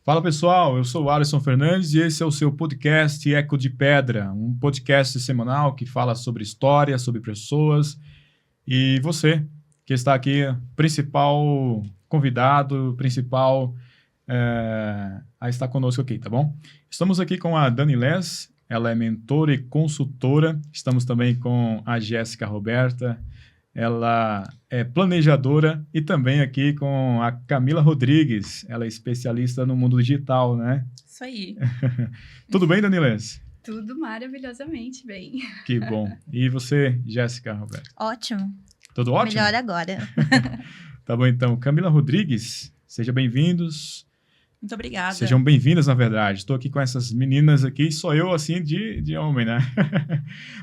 Fala pessoal, eu sou o Alisson Fernandes e esse é o seu podcast Eco de Pedra, um podcast semanal que fala sobre história, sobre pessoas e você que está aqui, principal convidado, principal a estar conosco aqui, tá bom? Estamos aqui com a Dani Les, ela é mentora e consultora, estamos também com a Jéssica Roberta, ela é planejadora e também aqui com a Camila Rodrigues, ela é especialista no mundo digital, né? Isso aí. Tudo bem, Danilés? Tudo maravilhosamente bem. Que bom. E você, Jéssica Roberta? Ótimo. Tudo ótimo? Melhor agora. Tá bom, então. Camila Rodrigues, sejam bem-vindos. Muito obrigada. Sejam bem-vindas, na verdade. Estou aqui com essas meninas aqui, só eu, assim, de homem, né?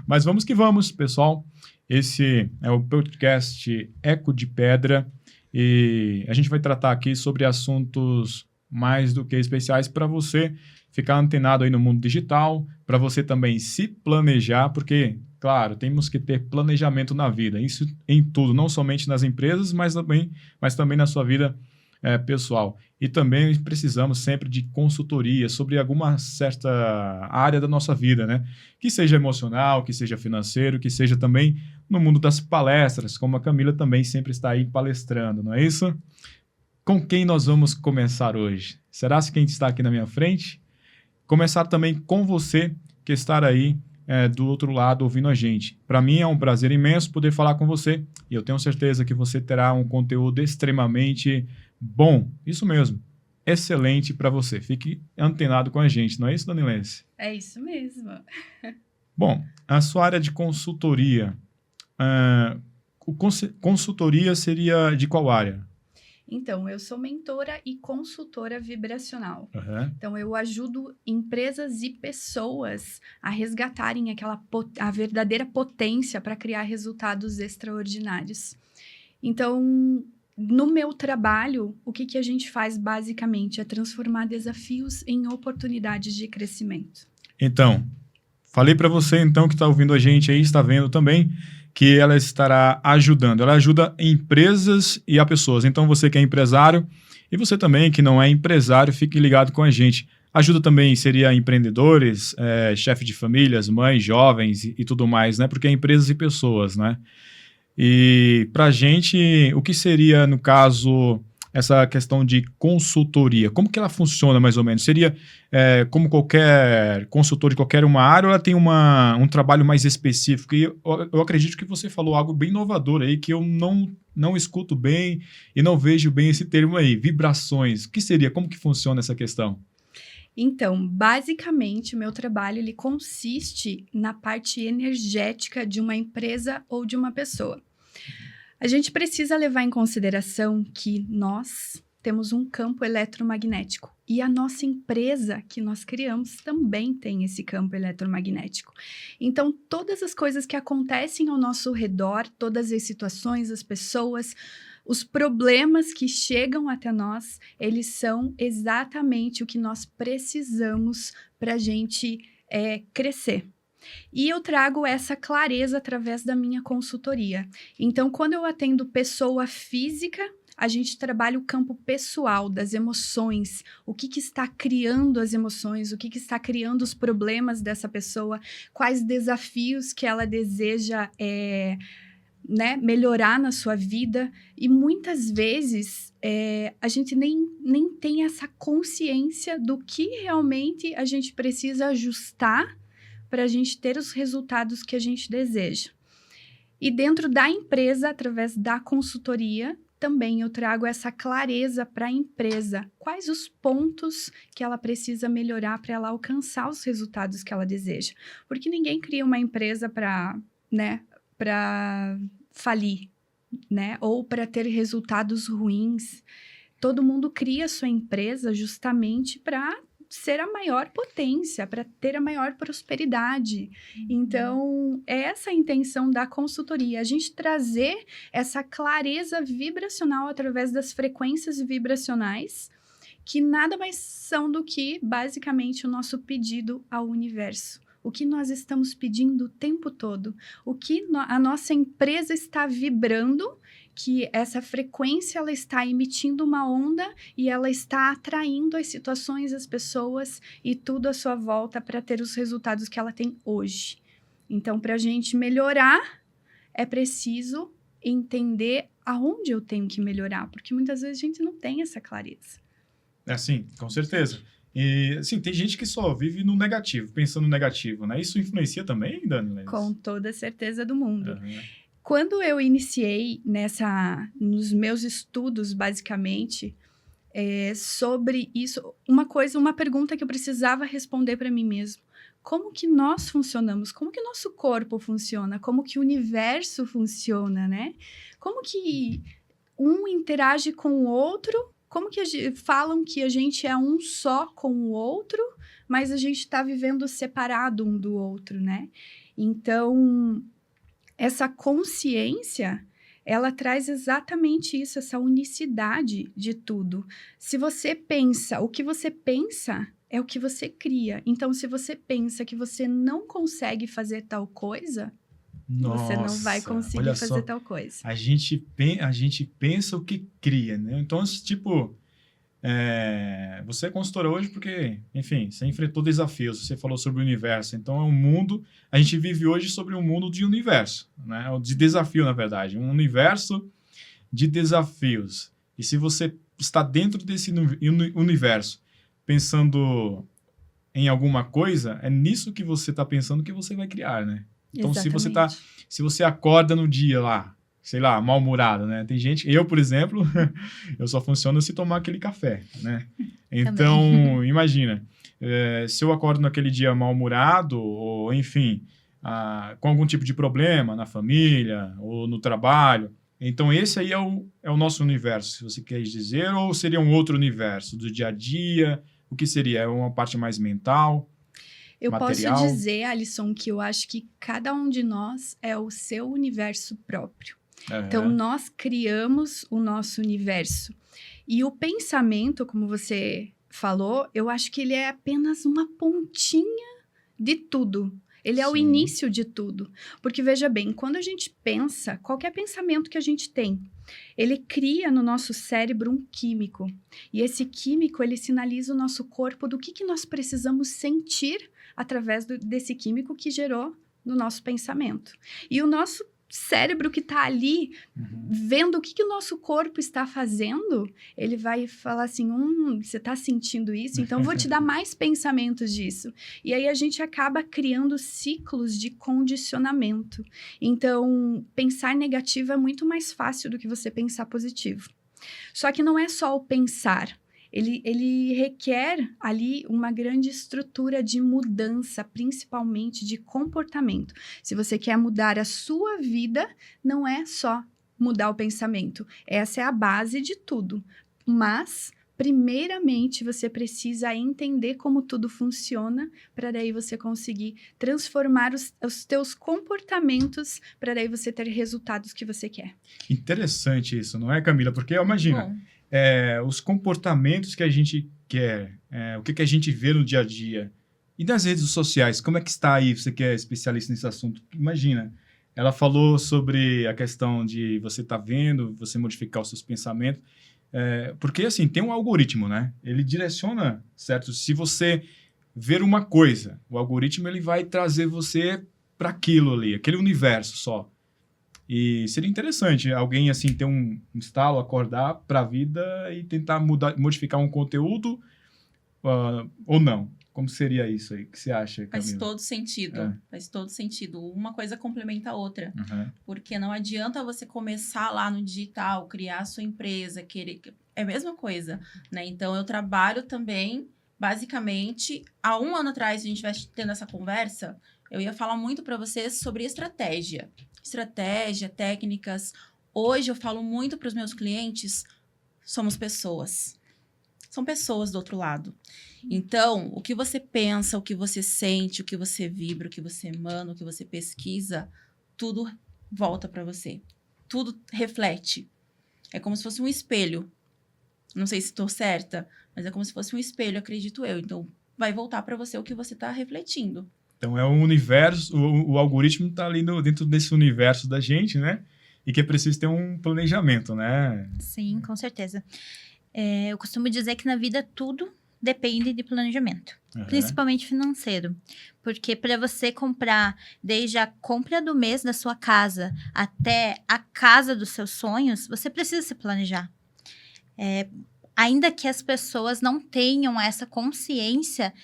Mas vamos que vamos, pessoal. Esse é o podcast Eco de Pedra e a gente vai tratar aqui sobre assuntos mais do que especiais para você ficar antenado aí no mundo digital, para você também se planejar, porque, claro, temos que ter planejamento na vida, isso em tudo, não somente nas empresas, mas também na sua vida pessoal. E também precisamos sempre de consultoria sobre alguma certa área da nossa vida, né? Que seja emocional, que seja financeiro, que seja também no mundo das palestras, como a Camila também sempre está aí palestrando, não é isso? Com quem nós vamos começar hoje? Será que quem está aqui na minha frente? Começar também com você que está aí do outro lado ouvindo a gente. Para mim é um prazer imenso poder falar com você e eu tenho certeza que você terá um conteúdo extremamente bom, isso mesmo, excelente para você. Fique antenado com a gente, não é isso, Danilense? É isso mesmo. Bom, a sua área de consultoria, consultoria seria de qual área? Então, eu sou mentora e consultora vibracional. Uhum. Então, eu ajudo empresas e pessoas a resgatarem a verdadeira potência para criar resultados extraordinários. Então, no meu trabalho, o que a gente faz basicamente é transformar desafios em oportunidades de crescimento. Então, falei para você então que está ouvindo a gente aí, está vendo também, que ela estará ajudando. Ela ajuda empresas e a pessoas. Então, você que é empresário e você também que não é empresário, fique ligado com a gente. Ajuda também seria empreendedores, chefe de famílias, mães, jovens e tudo mais, né? Porque é empresas e pessoas, né? E para a gente, o que seria, no caso, essa questão de consultoria? Como que ela funciona, mais ou menos? Seria como qualquer consultor de qualquer uma área, ou ela tem um trabalho mais específico? E eu acredito que você falou algo bem inovador aí, que eu não escuto bem e não vejo bem esse termo aí, vibrações. O que seria? Como que funciona essa questão? Então, basicamente, o meu trabalho ele consiste na parte energética de uma empresa ou de uma pessoa. A gente precisa levar em consideração que nós temos um campo eletromagnético e a nossa empresa que nós criamos também tem esse campo eletromagnético. Então, todas as coisas que acontecem ao nosso redor, todas as situações, as pessoas, os problemas que chegam até nós, eles são exatamente o que nós precisamos para a gente crescer. E eu trago essa clareza através da minha consultoria. Então, quando eu atendo pessoa física, a gente trabalha o campo pessoal das emoções, o que está criando as emoções, o que está criando os problemas dessa pessoa, quais desafios que ela deseja melhorar na sua vida. E muitas vezes a gente nem tem essa consciência do que realmente a gente precisa ajustar para a gente ter os resultados que a gente deseja. E dentro da empresa, através da consultoria, também eu trago essa clareza para a empresa. Quais os pontos que ela precisa melhorar para ela alcançar os resultados que ela deseja? Porque ninguém cria uma empresa para falir, né? Ou para ter resultados ruins. Todo mundo cria sua empresa justamente para ser a maior potência, para ter a maior prosperidade. Então, é essa a intenção da consultoria, a gente trazer essa clareza vibracional através das frequências vibracionais, que nada mais são do que, basicamente, o nosso pedido ao universo. O que nós estamos pedindo o tempo todo, o que a nossa empresa está vibrando que essa frequência ela está emitindo uma onda e ela está atraindo as situações, as pessoas e tudo à sua volta para ter os resultados que ela tem hoje. Então, para a gente melhorar, é preciso entender aonde eu tenho que melhorar, porque muitas vezes a gente não tem essa clareza. Sim, com certeza. E, assim, tem gente que só vive no negativo, pensando no negativo, né? Isso influencia também, Dani? Com toda a certeza do mundo. Uhum. Quando eu iniciei nos meus estudos, basicamente, sobre isso, uma pergunta que eu precisava responder para mim mesmo. Como que nós funcionamos? Como que nosso corpo funciona? Como que o universo funciona, né? Como que um interage com o outro? Como que falam que a gente é um só com o outro, mas a gente está vivendo separado um do outro, né? Então, essa consciência, ela traz exatamente isso, essa unicidade de tudo. Se você pensa, o que você pensa é o que você cria. Então, se você pensa que você não consegue fazer tal coisa, você não vai conseguir fazer tal coisa. A gente pensa o que cria, né? Então, tipo, você é consultora hoje porque, enfim, você enfrentou desafios, você falou sobre o universo. Então, é um mundo... A gente vive hoje sobre um mundo de universo, né? De desafio, na verdade. Um universo de desafios. E se você está dentro desse universo, pensando em alguma coisa, é nisso que você está pensando que você vai criar, né? Então, exatamente. se você acorda no dia lá, sei lá, mal-humorado, né? Tem gente... Eu, por exemplo, eu só funciono se tomar aquele café, né? Então, imagina, se eu acordo naquele dia mal-humorado, ou enfim, com algum tipo de problema na família ou no trabalho, então esse aí é o nosso universo, se você quer dizer, ou seria um outro universo do dia a dia? O que seria? É uma parte mais mental? Eu material? posso dizer, Alisson, que eu acho que cada um de nós é o seu universo próprio. Então, nós criamos o nosso universo. E o pensamento, como você falou, eu acho que ele é apenas uma pontinha de tudo. Ele é o início de tudo. Porque, veja bem, quando a gente pensa, qualquer pensamento que a gente tem, ele cria no nosso cérebro um químico. E esse químico, ele sinaliza o nosso corpo do que nós precisamos sentir através desse químico que gerou no nosso pensamento. E o nosso cérebro que está ali, vendo o que o nosso corpo está fazendo, ele vai falar assim, você está sentindo isso? Então, vou te dar mais pensamentos disso. E aí, a gente acaba criando ciclos de condicionamento. Então, pensar negativo é muito mais fácil do que você pensar positivo. Só que não é só o pensar. Ele requer ali uma grande estrutura de mudança, principalmente de comportamento. Se você quer mudar a sua vida, não é só mudar o pensamento. Essa é a base de tudo. Mas, primeiramente, você precisa entender como tudo funciona para daí você conseguir transformar os teus comportamentos para daí você ter resultados que você quer. Interessante isso, não é, Camila? Porque, imagina... os comportamentos que a gente quer, o que a gente vê no dia a dia. E nas redes sociais, como é que está aí, você que é especialista nesse assunto? Imagina, ela falou sobre a questão de você estar vendo, você modificar os seus pensamentos, porque, assim, tem um algoritmo, né? Ele direciona, certo? Se você ver uma coisa, o algoritmo ele vai trazer você para aquilo ali, aquele universo só. E seria interessante alguém, assim, ter um estalo, acordar para a vida e tentar modificar um conteúdo ou não. Como seria isso aí? O que você acha, Camila? Faz todo sentido. Faz todo sentido. Uma coisa complementa a outra. Porque não adianta você começar lá no digital, criar a sua empresa, querer... É a mesma coisa, né? Então, eu trabalho também, basicamente... Há 1 ano atrás, a gente vai tendo essa conversa, eu ia falar muito para vocês sobre estratégia, técnicas. Hoje eu falo muito para os meus clientes, somos pessoas. São pessoas do outro lado. Então, o que você pensa, o que você sente, o que você vibra, o que você emana, o que você pesquisa, tudo volta para você. Tudo reflete. É como se fosse um espelho. Não sei se estou certa, mas é como se fosse um espelho, acredito eu. Então, vai voltar para você o que você está refletindo. Então, é um universo, o algoritmo está ali dentro desse universo da gente, né? e que é preciso ter um planejamento, né? Sim, com certeza. Eu costumo dizer que na vida tudo depende de planejamento, principalmente financeiro. Porque para você comprar, desde a compra do mês da sua casa até a casa dos seus sonhos, você precisa se planejar. Ainda que as pessoas não tenham essa consciência,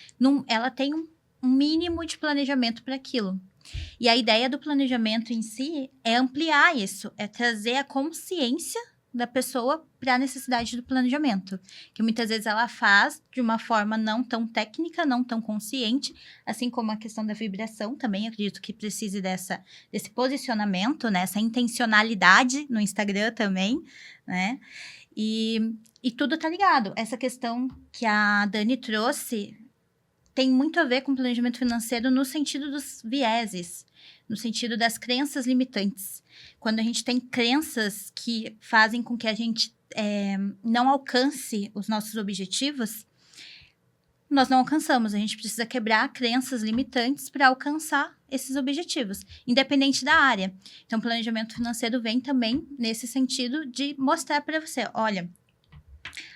ela tem um mínimo de planejamento para aquilo. E a ideia do planejamento em si é ampliar isso, é trazer a consciência da pessoa para a necessidade do planejamento, que muitas vezes ela faz de uma forma não tão técnica, não tão consciente, assim como a questão da vibração também, acredito que precise desse posicionamento, né? Essa intencionalidade no Instagram também, né? E tudo tá ligado. Essa questão que a Dani trouxe tem muito a ver com planejamento financeiro no sentido dos vieses, no sentido das crenças limitantes. Quando a gente tem crenças que fazem com que a gente não alcance os nossos objetivos, nós não alcançamos. A gente precisa quebrar crenças limitantes para alcançar esses objetivos, independente da área. Então, o planejamento financeiro vem também nesse sentido de mostrar para você, olha,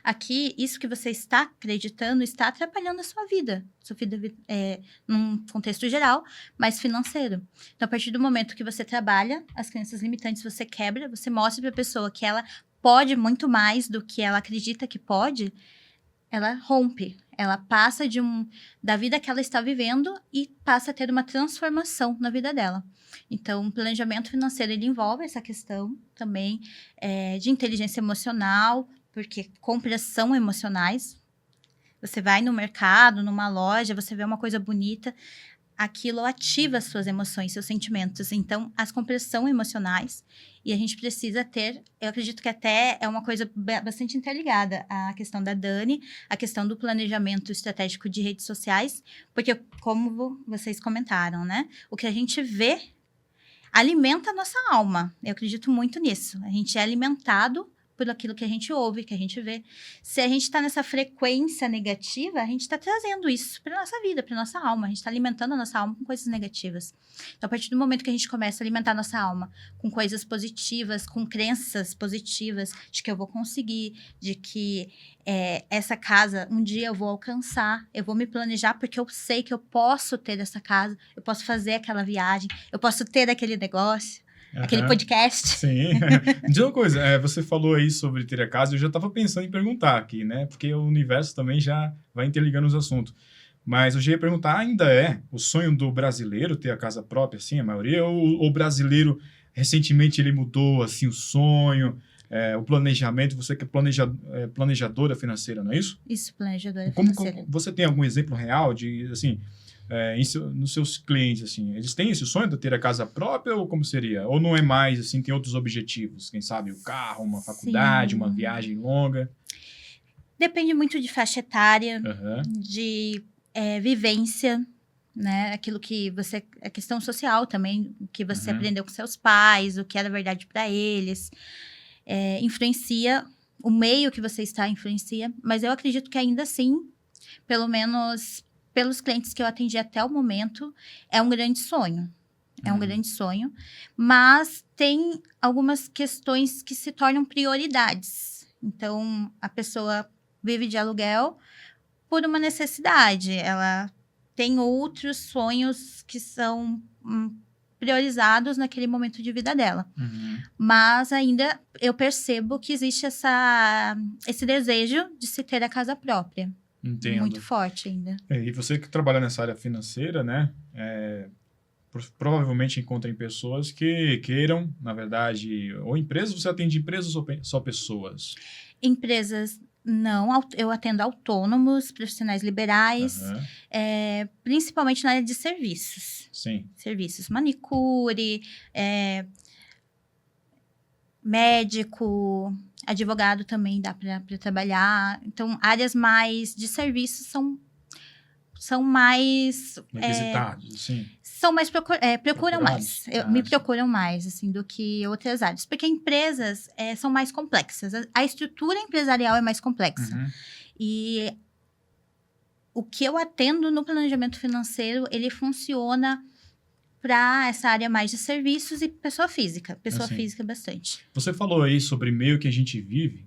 aqui, isso que você está acreditando está atrapalhando a sua vida num contexto geral, mas financeiro. Então, a partir do momento que você trabalha as crenças limitantes, você quebra, você mostra para a pessoa que ela pode muito mais do que ela acredita que pode, ela rompe, ela passa da vida que ela está vivendo e passa a ter uma transformação na vida dela. Então, o planejamento financeiro, ele envolve essa questão também de inteligência emocional, porque compras são emocionais. Você vai no mercado, numa loja, você vê uma coisa bonita, aquilo ativa as suas emoções, seus sentimentos. Então, as compras são emocionais e a gente precisa ter, eu acredito que até é uma coisa bastante interligada, a questão da Dani, a questão do planejamento estratégico de redes sociais, porque como vocês comentaram, né? O que a gente vê alimenta a nossa alma. Eu acredito muito nisso. A gente é alimentado por aquilo que a gente ouve, que a gente vê. Se a gente está nessa frequência negativa, a gente está trazendo isso para nossa vida, para nossa alma. A gente está alimentando a nossa alma com coisas negativas. Então, a partir do momento que a gente começa a alimentar a nossa alma com coisas positivas, com crenças positivas de que eu vou conseguir, de que essa casa um dia eu vou alcançar, eu vou me planejar porque eu sei que eu posso ter essa casa, eu posso fazer aquela viagem, eu posso ter aquele negócio. Aquele podcast. Sim. Diz uma coisa, você falou aí sobre ter a casa, eu já estava pensando em perguntar aqui, né? Porque o universo também já vai interligando os assuntos. Mas eu já ia perguntar, ainda é o sonho do brasileiro ter a casa própria, assim, a maioria? Ou o brasileiro, recentemente, ele mudou, assim, o sonho, o planejamento? Você que é planejadora financeira, não é isso? Isso, planejadora financeira. Você tem algum exemplo real de, assim... nos seus clientes, assim, eles têm esse sonho de ter a casa própria ou como seria? Ou não é mais, assim, tem outros objetivos? Quem sabe o carro, uma faculdade, uma viagem longa? Depende muito de faixa etária, de vivência, né? Aquilo que você... A questão social também, que você aprendeu com seus pais, o que era verdade para eles. Influencia, o meio que você está influencia, mas eu acredito que ainda assim, pelo menos... pelos clientes que eu atendi até o momento, é um grande sonho. É um grande sonho. Mas tem algumas questões que se tornam prioridades. Então, a pessoa vive de aluguel por uma necessidade. Ela tem outros sonhos que são priorizados naquele momento de vida dela. Mas ainda eu percebo que existe esse desejo de se ter a casa própria. Entendo. Muito forte ainda. E você que trabalha nessa área financeira, né? Provavelmente encontra pessoas que queiram, na verdade, ou empresas, você atende empresas ou só pessoas? Empresas, não. Eu atendo autônomos, profissionais liberais, principalmente na área de serviços. Sim. Serviços, manicure, médico, advogado também dá para trabalhar. Então, áreas mais de serviços são mais... Requisitados, sim. São mais... procuram mais. Me procuram mais, assim, do que outras áreas. Porque empresas são mais complexas. A estrutura empresarial é mais complexa. E o que eu atendo no planejamento financeiro, ele funciona para essa área mais de serviços e pessoa física. Pessoa Assim. física bastante. Você falou aí sobre meio que a gente vive.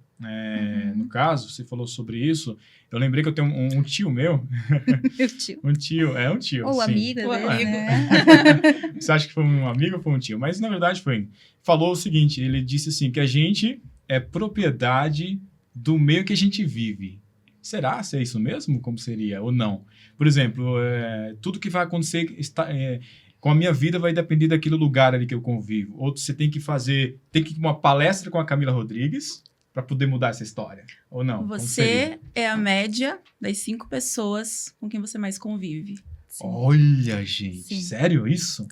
No caso, você falou sobre isso. Eu lembrei que eu tenho um tio meu. Meu tio. Um tio. Ou sim. amigo, às Ou vezes, amigo. né? Você acha que foi um amigo ou foi um tio? Mas, na verdade, foi. Falou o seguinte, ele disse assim, que a gente é propriedade do meio que a gente vive. Será? Se é isso mesmo? Como seria? Ou não? Por exemplo, tudo que vai acontecer com a minha vida vai depender daquele lugar ali que eu convivo. Ou você tem que ir uma palestra com a Camila Rodrigues para poder mudar essa história. Ou não? Como seria? Você é a média das 5 pessoas com quem você mais convive. Olha, gente. Sim. Sério isso?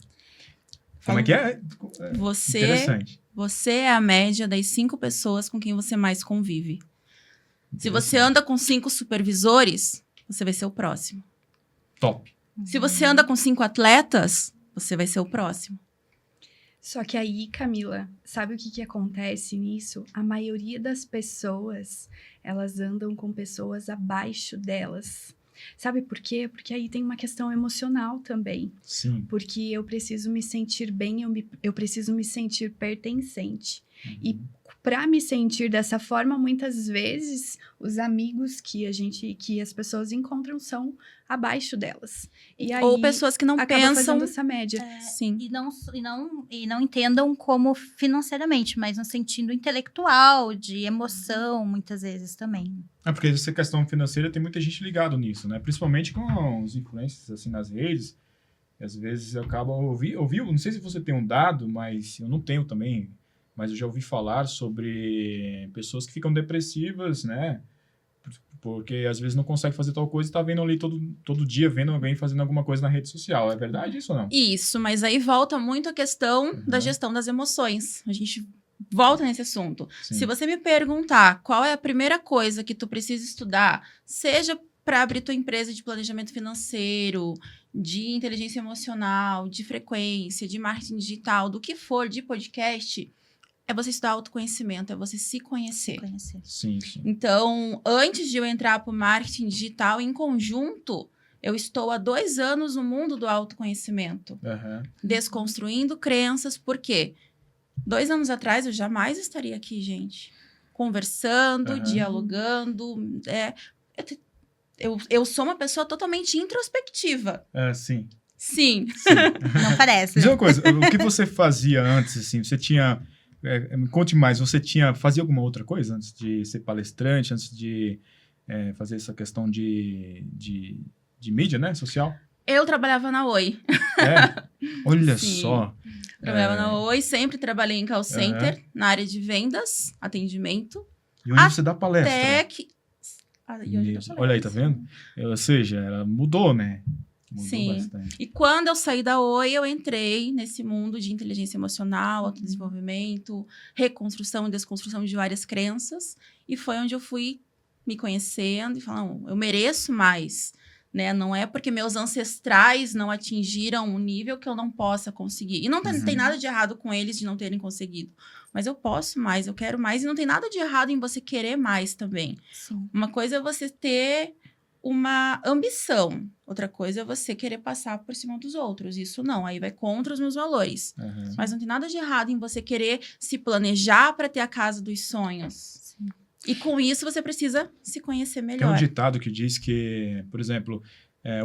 Como é que é? Interessante. Você é a média das 5 pessoas com quem você mais convive. Se você anda com 5 supervisores, você vai ser o próximo. Top. Se você anda com 5 atletas, você vai ser o próximo. Só que aí, Camila, sabe o que acontece nisso? A maioria das pessoas, elas andam com pessoas abaixo delas. Sabe por quê? Porque aí tem uma questão emocional também. Sim. Porque eu preciso me sentir bem, eu preciso me sentir pertencente. E para me sentir dessa forma, muitas vezes os amigos que as pessoas encontram são abaixo delas. E aí Ou pessoas que não acaba pensam. fazendo essa média. Sim. E não entendam como financeiramente, mas no sentido intelectual, de emoção, muitas vezes também. Porque essa questão financeira tem muita gente ligado nisso, né? Principalmente com os influencers assim nas redes. E às vezes eu acabo ouviu, não sei se você tem um dado, mas eu não tenho também, mas eu já ouvi falar sobre pessoas que ficam depressivas, né? Porque às vezes não consegue fazer tal coisa e tá vendo ali todo dia, vendo alguém fazendo alguma coisa na rede social. É verdade isso ou não? Isso, mas aí volta muito a questão da gestão das emoções. A gente volta nesse assunto. Sim. Se você me perguntar qual é a primeira coisa que tu precisa estudar, seja para abrir tua empresa de planejamento financeiro, de inteligência emocional, de frequência, de marketing digital, do que for, de podcast, é você estudar autoconhecimento, é você se conhecer. Sim. Então, antes de eu entrar para o marketing digital, em conjunto, eu estou há 2 anos no mundo do autoconhecimento, desconstruindo crenças, por quê? 2 anos atrás, eu jamais estaria aqui, gente, conversando, dialogando. Eu sou uma pessoa totalmente introspectiva. Sim. Sim. Não parece. Diz uma coisa, o que você fazia antes, assim? Você tinha... me conte mais, você fazia alguma outra coisa antes de ser palestrante, antes de fazer essa questão de mídia, né, social? Eu trabalhava na Oi. Olha Sim. só. Trabalhava na Oi, sempre trabalhei em call center, na área de vendas, atendimento. E hoje você dá palestra. Até que... e hoje eu dou Olha aí, tá palestra. vendo? Ou seja, ela mudou, né? Mudou Sim. bastante. E quando eu saí da Oi, eu entrei nesse mundo de inteligência emocional, autodesenvolvimento, reconstrução e desconstrução de várias crenças. E foi onde eu fui me conhecendo e falando, eu mereço mais, né? Não é porque meus ancestrais não atingiram um nível que eu não possa conseguir. E não tem nada de errado com eles de não terem conseguido. Mas eu posso mais, eu quero mais. E não tem nada de errado em você querer mais também. Sim. Uma coisa é você ter uma ambição. Outra coisa é você querer passar por cima dos outros. Isso não, aí vai contra os meus valores. Mas não tem nada de errado em você querer se planejar para ter a casa dos sonhos. Sim. E com isso você precisa se conhecer Tem um melhor. ditado que diz que, por exemplo,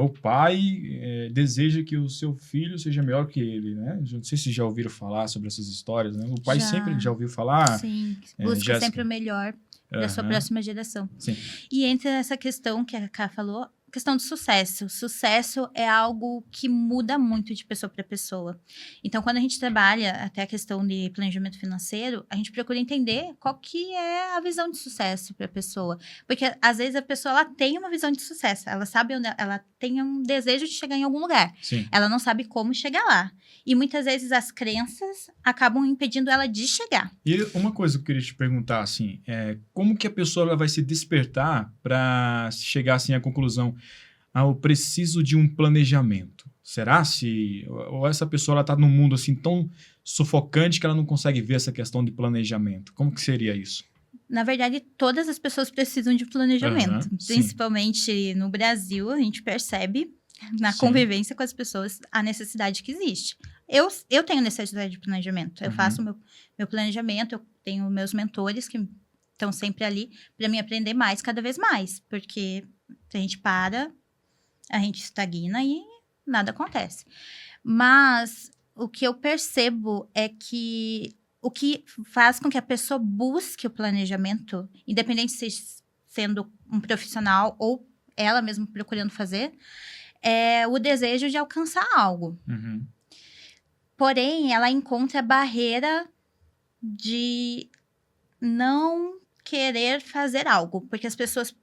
o pai deseja que o seu filho seja melhor que ele, né? Não sei se já ouviram falar sobre essas histórias, né? O pai sempre já ouviu falar. Sim, busca Jéssica. sempre o melhor da sua próxima geração. Sim. E entre essa questão que a Ká falou, questão do sucesso. Sucesso é algo que muda muito de pessoa para pessoa. Então, quando a gente trabalha até a questão de planejamento financeiro, a gente procura entender qual que é a visão de sucesso para a pessoa. Porque, às vezes, a pessoa ela tem uma visão de sucesso. Ela sabe onde ela tem um desejo de chegar em algum lugar. Sim. Ela não sabe como chegar lá. E, muitas vezes, as crenças acabam impedindo ela de chegar. E uma coisa que eu queria te perguntar, assim, como que a pessoa ela vai se despertar para chegar, assim, à conclusão, eu preciso de um planejamento? Será ou essa pessoa ela está num mundo, assim, tão sufocante que ela não consegue ver essa questão de planejamento? Como que seria isso? Na verdade, todas as pessoas precisam de planejamento. Sim. Principalmente no Brasil, a gente percebe na Sim. convivência com as pessoas, a necessidade que existe. Eu tenho necessidade de planejamento. Eu faço meu planejamento, eu tenho meus mentores que estão sempre ali para me aprender mais, cada vez mais. Porque se a gente para, a gente estagna e nada acontece. Mas o que eu percebo é que o que faz com que a pessoa busque o planejamento, independente se sendo um profissional ou ela mesma procurando fazer, é o desejo de alcançar algo. Uhum. Porém, ela encontra a barreira de não querer fazer algo, porque as pessoas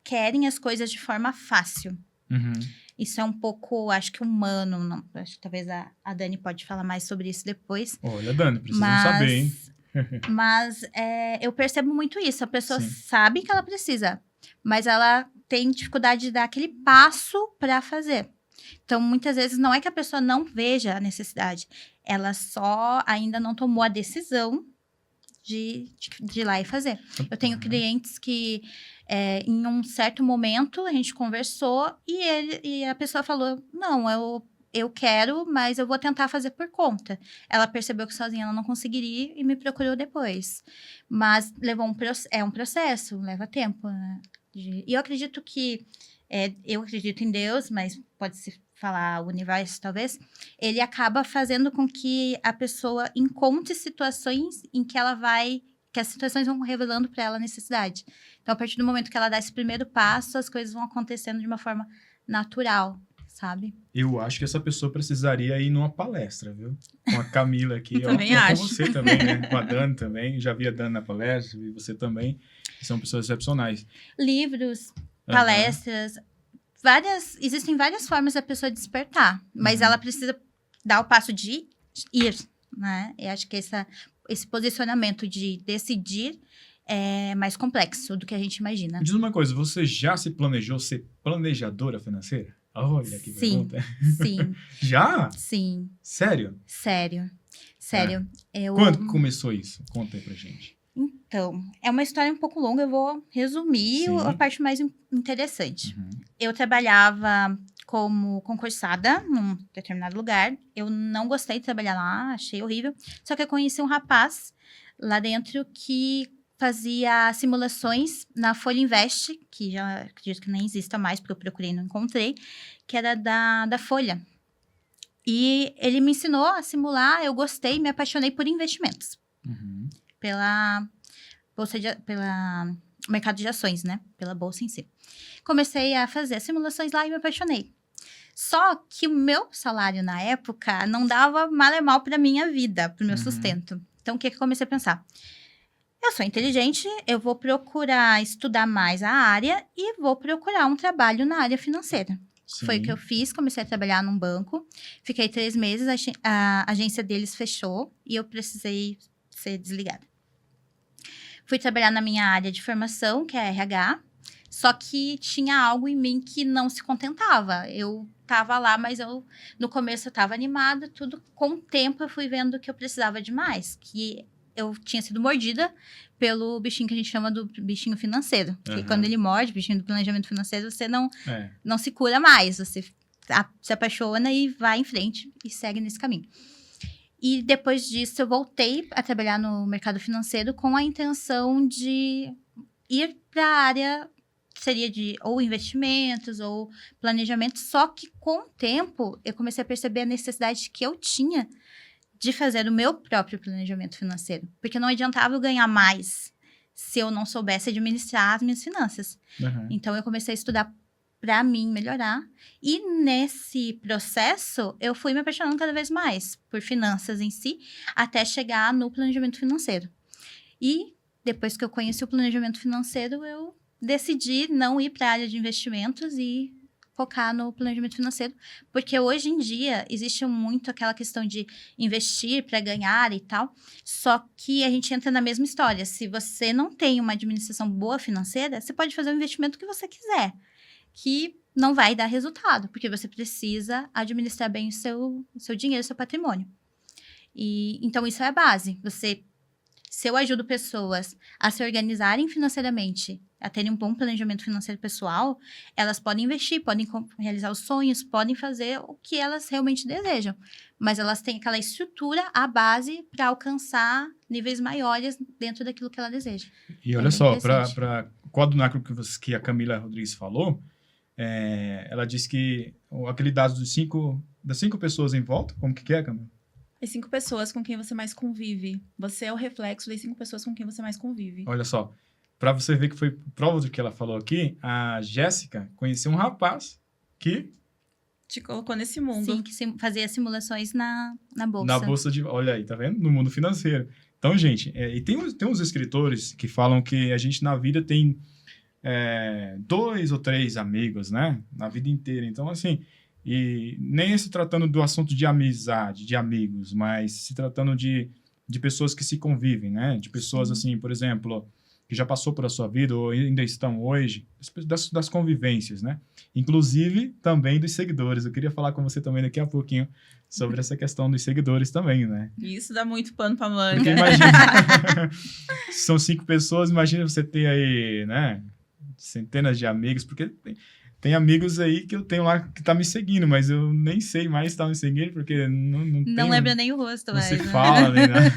querem as coisas de forma fácil. Uhum. Isso é um pouco, acho que humano. Não, acho que talvez a Dani pode falar mais sobre isso depois. Olha, Dani, precisamos saber, hein? Mas eu percebo muito isso. A pessoa Sim. sabe que ela precisa, mas ela tem dificuldade de dar aquele passo para fazer. Então, muitas vezes, não é que a pessoa não veja a necessidade. Ela só ainda não tomou a decisão de ir lá e fazer. Eu tenho clientes que, em um certo momento, a gente conversou e a pessoa falou, não, eu quero, mas eu vou tentar fazer por conta. Ela percebeu que sozinha ela não conseguiria e me procurou depois. Mas levou é um processo, leva tempo, né? E eu acredito que, eu acredito em Deus, mas pode-se falar o universo, talvez, ele acaba fazendo com que a pessoa encontre situações em que que as situações vão revelando para ela a necessidade. Então, a partir do momento que ela dá esse primeiro passo, as coisas vão acontecendo de uma forma natural, sabe? Eu acho que essa pessoa precisaria ir numa palestra, viu? Com a Camila aqui. Também ó, acho. Com você também, né? Com a Dani também. Já vi a Dani na palestra, vi você também. São pessoas excepcionais. Livros, palestras, existem várias formas da pessoa despertar, mas ela precisa dar o passo de ir, né? Eu acho que esse posicionamento de decidir é mais complexo do que a gente imagina. Me diz uma coisa, você já se planejou ser planejadora financeira? Olha que Sim, pergunta. sim, Já? sim. Sério? Sério. Quando que começou isso? Conta aí pra gente. Então, é uma história um pouco longa, eu vou resumir Sim. a parte mais interessante. Uhum. Eu trabalhava como concursada num determinado lugar. Eu não gostei de trabalhar lá, achei horrível. Só que eu conheci um rapaz lá dentro que fazia simulações na Folha Invest, que já acredito que nem exista mais, porque eu procurei e não encontrei, que era da Folha. E ele me ensinou a simular, eu gostei, me apaixonei por investimentos. Uhum. Pela mercado de ações, né? Pela bolsa em si. Comecei a fazer simulações lá e me apaixonei. Só que o meu salário na época não dava mal e mal para minha vida, para o meu sustento. Então, o que eu comecei a pensar? Eu sou inteligente, eu vou procurar estudar mais a área e vou procurar um trabalho na área financeira. Sim. Foi o que eu fiz, comecei a trabalhar num banco. Fiquei 3 meses, a agência deles fechou e eu precisei ser desligada. Fui trabalhar na minha área de formação, que é RH, só que tinha algo em mim que não se contentava. Eu estava lá, mas no começo eu estava animada, tudo. Com o tempo eu fui vendo que eu precisava de mais, que eu tinha sido mordida pelo bichinho que a gente chama do bichinho financeiro. Que quando ele morde, bichinho do planejamento financeiro, você não se cura mais. Você se apaixona e vai em frente e segue nesse caminho. E depois disso, eu voltei a trabalhar no mercado financeiro com a intenção de ir para a área, seria de ou investimentos ou planejamento. Só que com o tempo, eu comecei a perceber a necessidade que eu tinha de fazer o meu próprio planejamento financeiro. Porque não adiantava eu ganhar mais se eu não soubesse administrar as minhas finanças. Então, eu comecei a estudar para mim melhorar. E nesse processo, eu fui me apaixonando cada vez mais por finanças em si, até chegar no planejamento financeiro. E depois que eu conheci o planejamento financeiro, eu decidi não ir para a área de investimentos e focar no planejamento financeiro, porque hoje em dia existe muito aquela questão de investir para ganhar e tal, só que a gente entra na mesma história. Se você não tem uma administração boa financeira, você pode fazer o investimento que você quiser, que não vai dar resultado, porque você precisa administrar bem o seu dinheiro, o seu patrimônio. E então, isso é a base. Se eu ajudo pessoas a se organizarem financeiramente a terem um bom planejamento financeiro pessoal, elas podem investir, podem realizar os sonhos, podem fazer o que elas realmente desejam. Mas elas têm aquela estrutura, a base, para alcançar níveis maiores dentro daquilo que ela deseja. E olha só, para o quadro macro que a Camila Rodrigues falou, ela disse que aquele dado das 5 pessoas em volta, como que é, Camila? As 5 pessoas com quem você mais convive. Você é o reflexo das 5 pessoas com quem você mais convive. Olha só, para você ver que foi prova do que ela falou aqui, a Jéssica conheceu um rapaz que... Te colocou nesse mundo. Sim, que fazia simulações na bolsa. Na bolsa de... Olha aí, tá vendo? No mundo financeiro. Então, gente, e tem uns escritores que falam que a gente na vida tem 2 ou 3 amigos, né? Na vida inteira. Então, assim... E nem se tratando do assunto de amizade, de amigos, mas se tratando de pessoas que se convivem, né? De pessoas, assim, por exemplo, que já passou por a sua vida ou ainda estão hoje, das convivências, né? Inclusive, também dos seguidores. Eu queria falar com você também daqui a pouquinho sobre essa questão dos seguidores também, né? Isso dá muito pano pra manga. Porque imagina, são 5 pessoas, imagina você ter aí, né? Centenas de amigos, porque... Tem amigos aí que eu tenho lá que tá me seguindo, mas eu nem sei mais se tá me seguindo, porque não lembra nem o rosto, não mais, se né? fala, nem nada.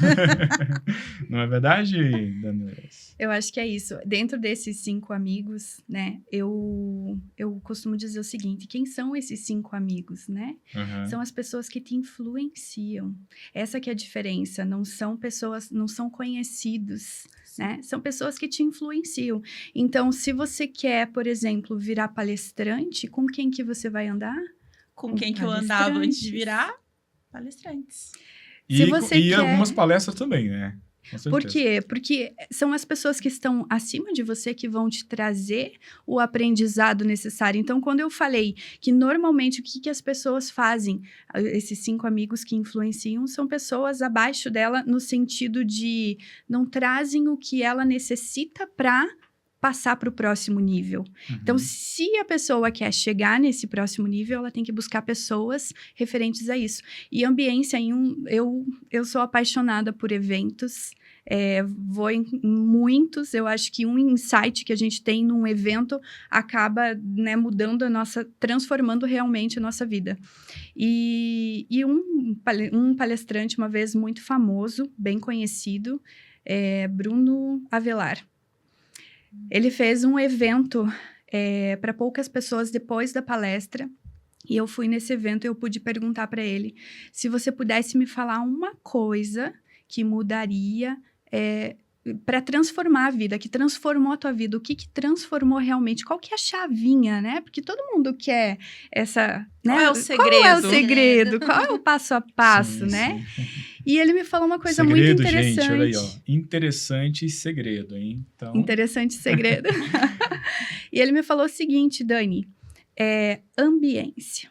Não é verdade, Daniela? Eu acho que é isso. Dentro desses 5 amigos, né, eu costumo dizer o seguinte, quem são esses 5 amigos, né? Uhum. São as pessoas que te influenciam. Essa que é a diferença, não são pessoas, não são conhecidos, né? São pessoas que te influenciam. Então, se você quer, por exemplo, virar palestrante, com quem que você vai andar? Com quem que eu andava antes de virar? Palestrantes. Se você quer... algumas palestras também, né? Por quê? Porque são as pessoas que estão acima de você que vão te trazer o aprendizado necessário. Então, quando eu falei que normalmente o que as pessoas fazem, esses 5 amigos que influenciam, são pessoas abaixo dela no sentido de não trazem o que ela necessita para passar para o próximo nível. Uhum. Então, se a pessoa quer chegar nesse próximo nível, ela tem que buscar pessoas referentes a isso. E ambiência, eu sou apaixonada por eventos, vou em muitos, eu acho que um insight que a gente tem num evento acaba, né, mudando transformando realmente a nossa vida. E um palestrante, uma vez muito famoso, bem conhecido, Bruno Avelar. Ele fez um evento para poucas pessoas depois da palestra, e eu fui nesse evento e eu pude perguntar para ele se você pudesse me falar uma coisa que mudaria para transformar a vida, que transformou a tua vida, o que transformou realmente, qual que é a chavinha, né? Porque todo mundo quer essa... Né? Qual é o segredo? Qual é o segredo? Qual é o passo a passo, Sim, né? sim. E ele me falou uma coisa Segredo, muito interessante. gente, olha aí, ó. Interessante segredo, hein? Então... Interessante segredo. E ele me falou o seguinte, Dani, ambiência.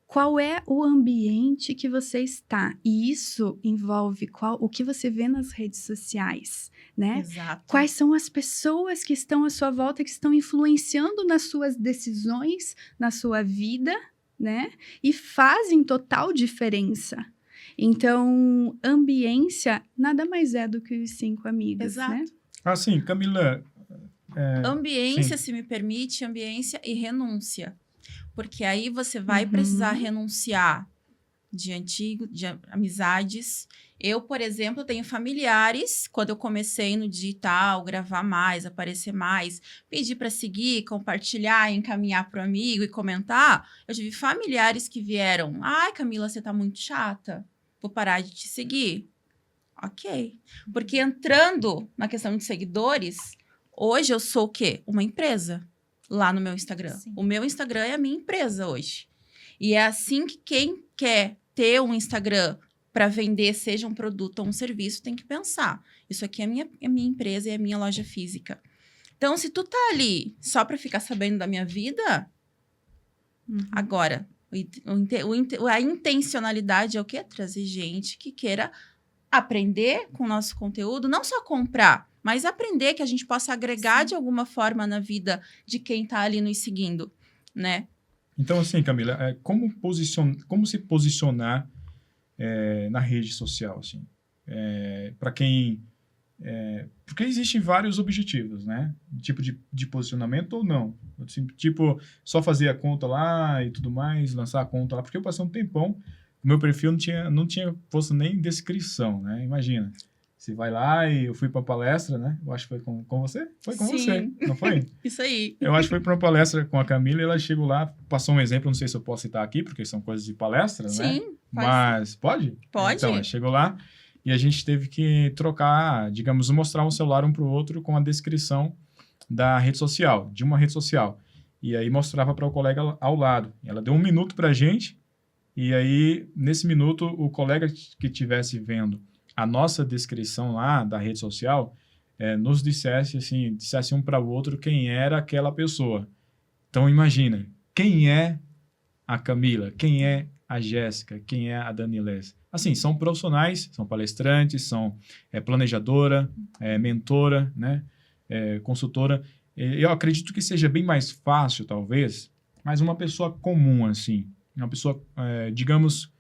Qual é o ambiente que você está? E isso envolve o que você vê nas redes sociais, né? Exato. Quais são as pessoas que estão à sua volta, que estão influenciando nas suas decisões, na sua vida, né? E fazem total diferença. Então, ambiência nada mais é do que os 5 amigos, Exato. né? Ah, sim, Camila... Ambiência, sim. se me permite, ambiência e renúncia. Porque aí você vai precisar renunciar de amizades. Eu, por exemplo, tenho familiares, quando eu comecei no digital, gravar mais, aparecer mais, pedir para seguir, compartilhar, encaminhar para o amigo e comentar, eu tive familiares que vieram, ai, Camila, você tá muito chata, vou parar de te seguir. Ok. Porque entrando na questão de seguidores, hoje eu sou o quê? Uma empresa. Lá no meu Instagram. Sim. O meu Instagram é a minha empresa hoje. E é assim que quem quer ter um Instagram para vender, seja um produto ou um serviço, tem que pensar. Isso aqui é a minha empresa e é a minha loja física. Então, se tu tá ali só para ficar sabendo da minha vida, agora, a intencionalidade é o quê? Trazer gente que queira aprender com o nosso conteúdo, não só comprar, mas aprender, que a gente possa agregar de alguma forma na vida de quem está ali nos seguindo, né? Então, assim, Camila, como se posicionar na rede social, assim? Para quem Porque existem vários objetivos, né? Tipo de posicionamento ou não. Assim, tipo, só fazer a conta lá e tudo mais, lançar a conta lá. Porque eu passei um tempão, o meu perfil não tinha posto nem descrição, né? Imagina. Você vai lá e eu fui para palestra, né? Eu acho que foi com você? Foi com você, não foi? Isso aí. Eu acho que foi para uma palestra com a Camila e ela chegou lá, passou um exemplo, não sei se eu posso citar aqui, porque são coisas de palestra, né? Sim. Mas pode? Pode. Então, ela chegou lá e a gente teve que trocar, digamos, mostrar um celular um para o outro com a descrição da rede social, de uma rede social. E aí mostrava para o colega ao lado. Ela deu 1 minuto para a gente e aí, nesse minuto, o colega que estivesse vendo a nossa descrição lá da rede social, nos dissesse um para o outro quem era aquela pessoa. Então, imagina, quem é a Camila? Quem é a Jéssica? Quem é a Danilés? Assim, são profissionais, são palestrantes, são planejadora, mentora, né? Consultora. Eu acredito que seja bem mais fácil, talvez, mas uma pessoa comum, assim, uma pessoa, digamos,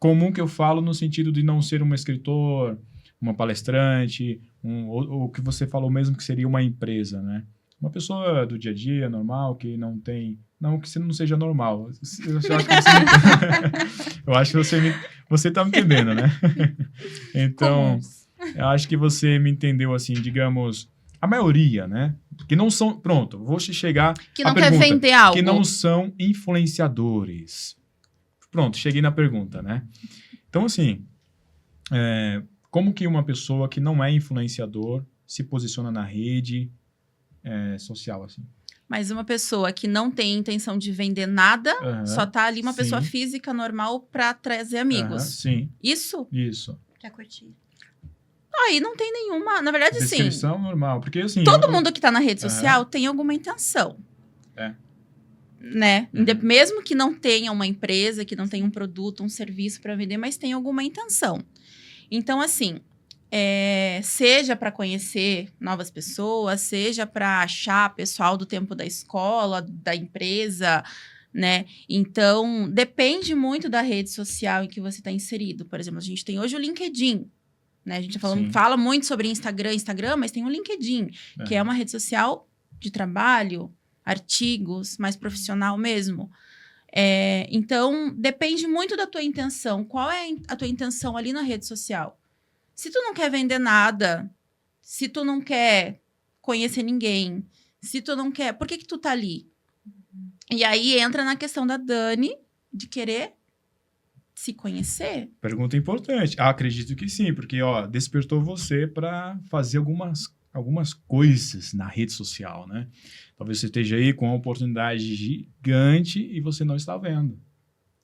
comum que eu falo no sentido de não ser um escritor, uma palestrante, ou que você falou mesmo que seria uma empresa, né? Uma pessoa do dia a dia, normal, que não tem... Não que você não seja normal. Eu acho que você tá me entendendo, né? Então, eu acho que você me entendeu, assim, digamos, a maioria, né? Que não são... Pronto, vou chegar que não quer vender algo. Que não são influenciadores. Pronto, cheguei na pergunta, né? Então, assim, como que uma pessoa que não é influenciador se posiciona na rede social, assim? Mas uma pessoa que não tem intenção de vender nada, só tá ali uma pessoa física normal para trazer amigos. Sim. Isso? Isso. Pra curtir. Aí não tem nenhuma... Na verdade, sim. Descrição normal, porque assim... Todo mundo que tá na rede social tem alguma intenção. Né? Mesmo que não tenha uma empresa, que não tenha um produto, um serviço para vender, mas tem alguma intenção. Então, assim, seja para conhecer novas pessoas, seja para achar pessoal do tempo da escola, da empresa, né? Então, depende muito da rede social em que você está inserido. Por exemplo, a gente tem hoje o LinkedIn, né? A gente fala muito sobre Instagram, mas tem o LinkedIn, que é uma rede social de trabalho, artigos, mais profissional mesmo. Então, depende muito da tua intenção. Qual é a tua intenção ali na rede social? Se tu não quer vender nada, se tu não quer conhecer ninguém, se tu não quer... Por que tu tá ali? E aí entra na questão da Dani, de querer se conhecer. Pergunta importante. Acredito que sim, porque despertou você para fazer algumas coisas na rede social, né? Talvez você esteja aí com uma oportunidade gigante e você não está vendo.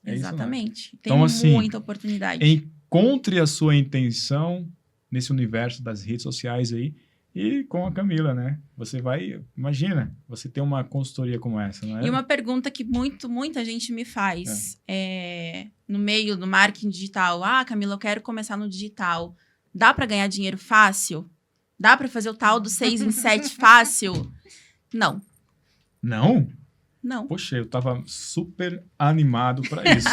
Exatamente. Isso, né? Tem então, assim, muita oportunidade. Encontre a sua intenção nesse universo das redes sociais aí e com a Camila, né? Você vai... Imagina, você ter uma consultoria como essa, não é? E uma pergunta que muita gente me faz no meio do marketing digital. Camila, eu quero começar no digital. Dá para ganhar dinheiro fácil? Dá para fazer o tal do 6 em 7 fácil? Não. Não? Não. Poxa, eu tava super animado para isso.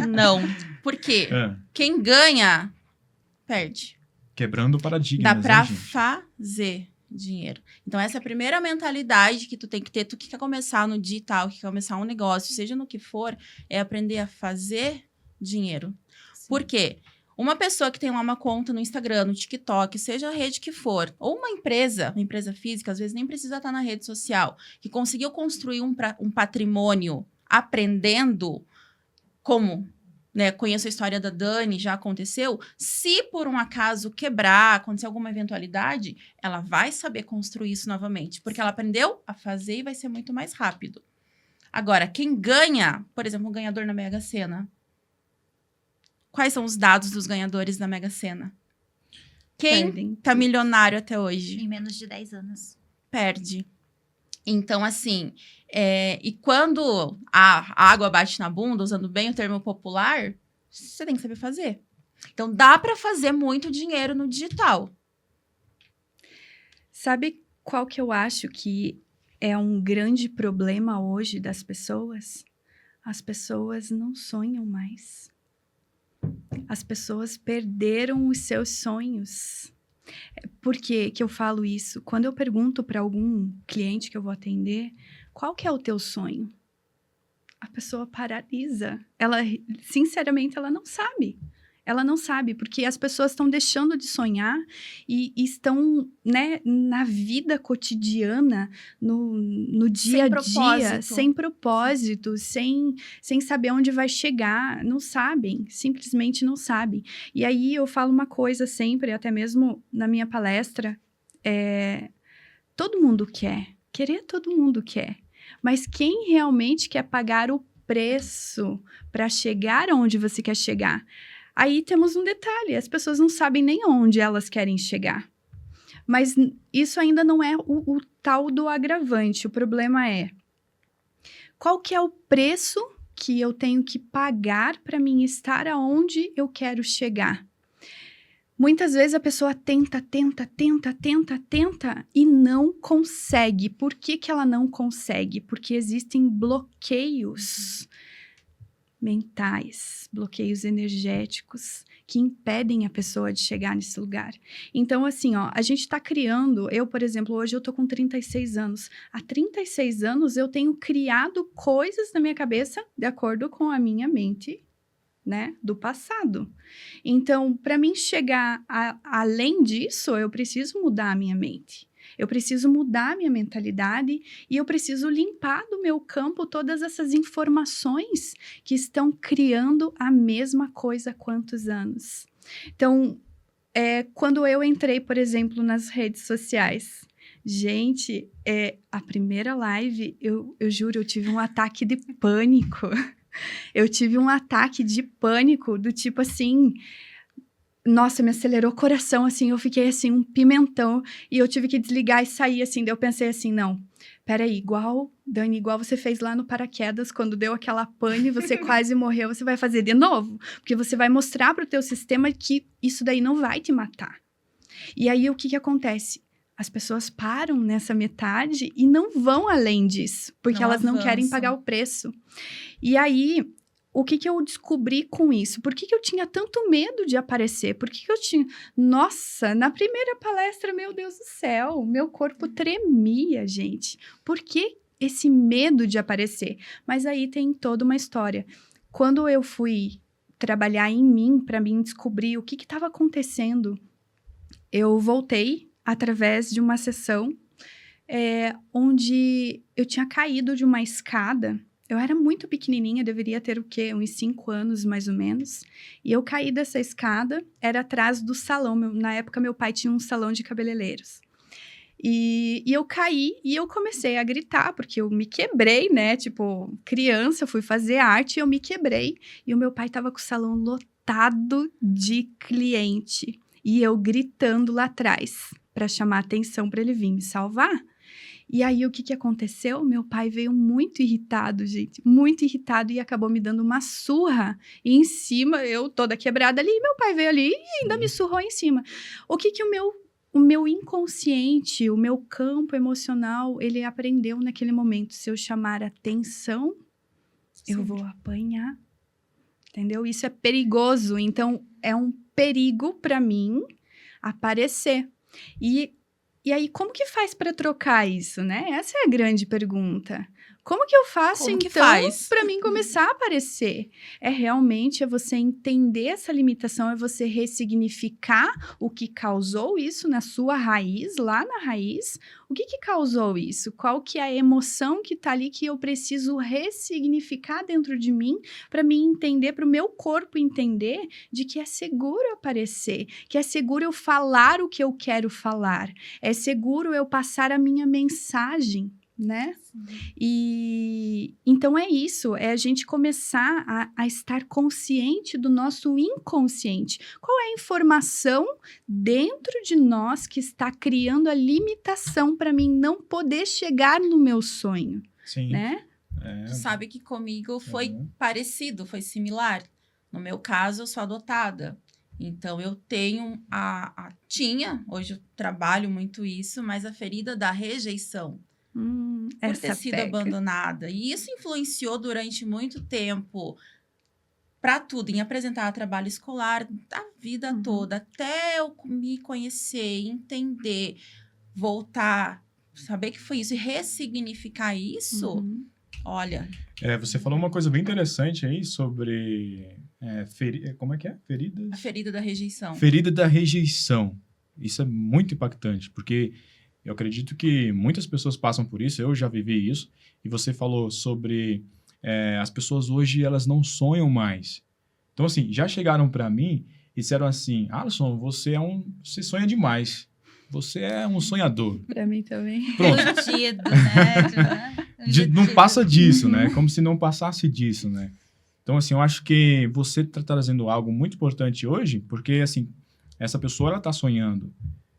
Não. Por quê? Quem ganha, perde. Quebrando paradigmas. Dá para fazer dinheiro. Então, essa é a primeira mentalidade que tu tem que ter. Tu que quer começar no digital, que quer começar um negócio, seja no que for, é aprender a fazer dinheiro. Sim. Por quê? Uma pessoa que tem lá uma conta no Instagram, no TikTok, seja a rede que for, ou uma empresa física, às vezes nem precisa estar na rede social, que conseguiu construir um patrimônio aprendendo como, né, conheço a história da Dani, já aconteceu, se por um acaso quebrar, acontecer alguma eventualidade, ela vai saber construir isso novamente, porque ela aprendeu a fazer e vai ser muito mais rápido. Agora, quem ganha, por exemplo, um ganhador na Mega Sena, quais são os dados dos ganhadores da Mega Sena? Quem tá milionário até hoje? Em menos de 10 anos. Perde. Então, assim, e quando a água bate na bunda, usando bem o termo popular, você tem que saber fazer. Então, dá para fazer muito dinheiro no digital. Sabe qual que eu acho que é um grande problema hoje das pessoas? As pessoas não sonham mais. As pessoas perderam os seus sonhos. Por que que eu falo isso? Quando eu pergunto para algum cliente que eu vou atender, qual que é o teu sonho? A pessoa paralisa. Ela, sinceramente, ela não sabe. Ela não sabe, porque as pessoas estão deixando de sonhar e estão, né, na vida cotidiana, no dia a dia, sem propósito, sem saber onde vai chegar. Não sabem, simplesmente não sabem. E aí eu falo uma coisa sempre, até mesmo na minha palestra, todo mundo quer. Querer todo mundo quer. Mas quem realmente quer pagar o preço para chegar onde você quer chegar? Aí temos um detalhe, as pessoas não sabem nem onde elas querem chegar. Mas isso ainda não é o tal do agravante. O problema é, qual que é o preço que eu tenho que pagar para mim estar aonde eu quero chegar? Muitas vezes a pessoa tenta e não consegue. Por que que ela não consegue? Porque existem bloqueios mentais, bloqueios energéticos que impedem a pessoa de chegar nesse lugar. Então, assim, ó, a gente tá criando... Eu, por exemplo, hoje eu tô com 36 anos. Há 36 anos eu tenho criado coisas na minha cabeça de acordo com a minha mente, né, do passado. Então, para mim chegar além disso, eu preciso mudar a minha mente. Eu preciso mudar a minha mentalidade e eu preciso limpar do meu campo todas essas informações que estão criando a mesma coisa há quantos anos. Então, quando eu entrei, por exemplo, nas redes sociais, gente, a primeira live, eu juro, eu tive um ataque de pânico. Eu tive um ataque de pânico do tipo assim... Nossa, me acelerou o coração, assim, eu fiquei assim, um pimentão, e eu tive que desligar e sair, assim, daí eu pensei assim, não, peraí, Dani, igual você fez lá no paraquedas, quando deu aquela pane, você quase morreu, você vai fazer de novo, porque você vai mostrar para o teu sistema que isso daí não vai te matar. E aí, o que acontece? As pessoas param nessa metade e não vão além disso, porque elas não querem pagar o preço. E aí... O que eu descobri com isso? Por que eu tinha tanto medo de aparecer? Por que eu tinha... Nossa, na primeira palestra, meu Deus do céu, meu corpo tremia, gente. Por que esse medo de aparecer? Mas aí tem toda uma história. Quando eu fui trabalhar em mim, para mim descobrir o que estava acontecendo, eu voltei através de uma sessão onde eu tinha caído de uma escada. Eu era muito pequenininha, deveria ter o quê? Uns 5 anos, mais ou menos. E eu caí dessa escada, era atrás do salão. Na época, meu pai tinha um salão de cabeleireiros. E eu caí e eu comecei a gritar, porque eu me quebrei, né? Tipo, criança, eu fui fazer arte e eu me quebrei. E o meu pai tava com o salão lotado de cliente. E eu gritando lá atrás, para chamar atenção para ele vir me salvar. E aí, o que aconteceu? Meu pai veio muito irritado, gente. Muito irritado e acabou me dando uma surra. E em cima, eu toda quebrada ali. E meu pai veio ali e ainda me surrou em cima. O que o meu inconsciente, o meu campo emocional, ele aprendeu naquele momento. Se eu chamar atenção, eu vou apanhar. Entendeu? Isso é perigoso. Então, é um perigo para mim aparecer. E aí, como que faz para trocar isso, né? Essa é a grande pergunta. Como que eu faço, então, para mim começar a aparecer? Realmente você entender essa limitação, é você ressignificar o que causou isso na sua raiz, lá na raiz. O que causou isso? Qual que é a emoção que está ali que eu preciso ressignificar dentro de mim para me entender, para o meu corpo entender de que é seguro aparecer, que é seguro eu falar o que eu quero falar, é seguro eu passar a minha mensagem, né? E então é isso, é a gente começar a estar consciente do nosso inconsciente. Qual é a informação dentro de nós que está criando a limitação para mim não poder chegar no meu sonho? Sim. Né? Tu sabe que comigo foi parecido, foi similar. No meu caso, eu sou adotada. Então, eu tenho hoje eu trabalho muito isso, mas a ferida da rejeição. Por ter sido abandonada. E isso influenciou durante muito tempo para tudo, em apresentar trabalho escolar, a vida toda, até eu me conhecer, entender, voltar, saber que foi isso e ressignificar isso, olha... Você falou uma coisa bem interessante aí sobre... como é que é? Feridas? A ferida da rejeição. Ferida da rejeição. Isso é muito impactante, porque eu acredito que muitas pessoas passam por isso, eu já vivi isso, e você falou sobre as pessoas hoje, elas não sonham mais. Então, assim, já chegaram para mim e disseram assim, Alisson, você sonha demais. Você é um sonhador. Para mim também. Pronto. Iludido, né? Não passa disso, né? Como se não passasse disso, né? Então, assim, eu acho que você está trazendo algo muito importante hoje, porque, assim, essa pessoa, ela está sonhando.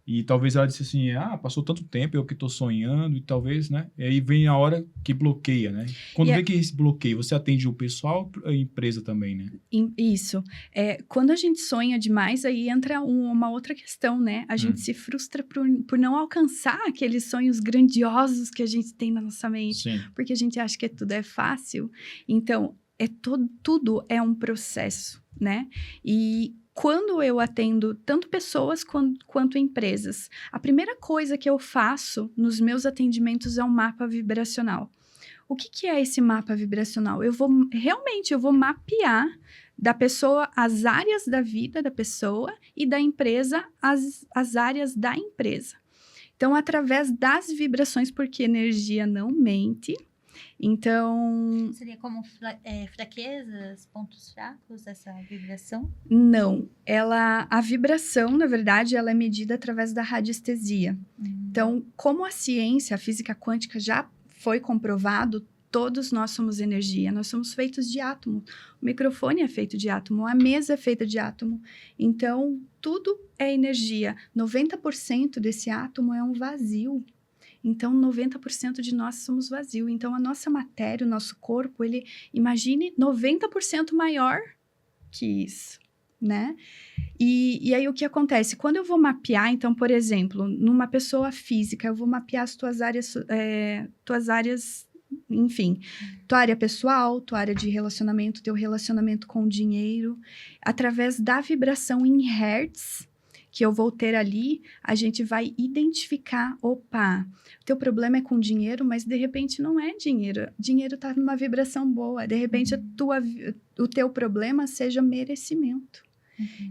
E talvez ela disse assim, passou tanto tempo, eu que estou sonhando, e talvez, né? E aí vem a hora que bloqueia, né? Quando vê que esse bloqueio, você atende o pessoal e a empresa também, né? Isso. Quando a gente sonha demais, aí entra uma outra questão, né? A gente se frustra por não alcançar aqueles sonhos grandiosos que a gente tem na nossa mente. Sim. Porque a gente acha que tudo é fácil. Então, tudo é um processo, né? E quando eu atendo tanto pessoas quanto empresas, a primeira coisa que eu faço nos meus atendimentos é um mapa vibracional. O que é esse mapa vibracional? Eu vou mapear da pessoa as áreas da vida da pessoa e da empresa as áreas da empresa. Então, através das vibrações, porque energia não mente. Então... Seria como fraquezas, pontos fracos, essa vibração? Não. A vibração, na verdade, ela é medida através da radiestesia. Então, como a ciência, a física quântica já foi comprovado, todos nós somos energia. Nós somos feitos de átomo. O microfone é feito de átomo, a mesa é feita de átomo. Então, tudo é energia. 90% desse átomo é um vazio. Então, 90% de nós somos vazio. Então, a nossa matéria, o nosso corpo, imagine 90% maior que isso, né? E aí, o que acontece? Quando eu vou mapear, então, por exemplo, numa pessoa física, eu vou mapear as tuas áreas, enfim, tua área pessoal, tua área de relacionamento, teu relacionamento com o dinheiro, através da vibração em hertz, que eu vou ter ali, a gente vai identificar, teu problema é com dinheiro, mas de repente não é dinheiro. Dinheiro tá numa vibração boa, de repente o teu problema seja merecimento.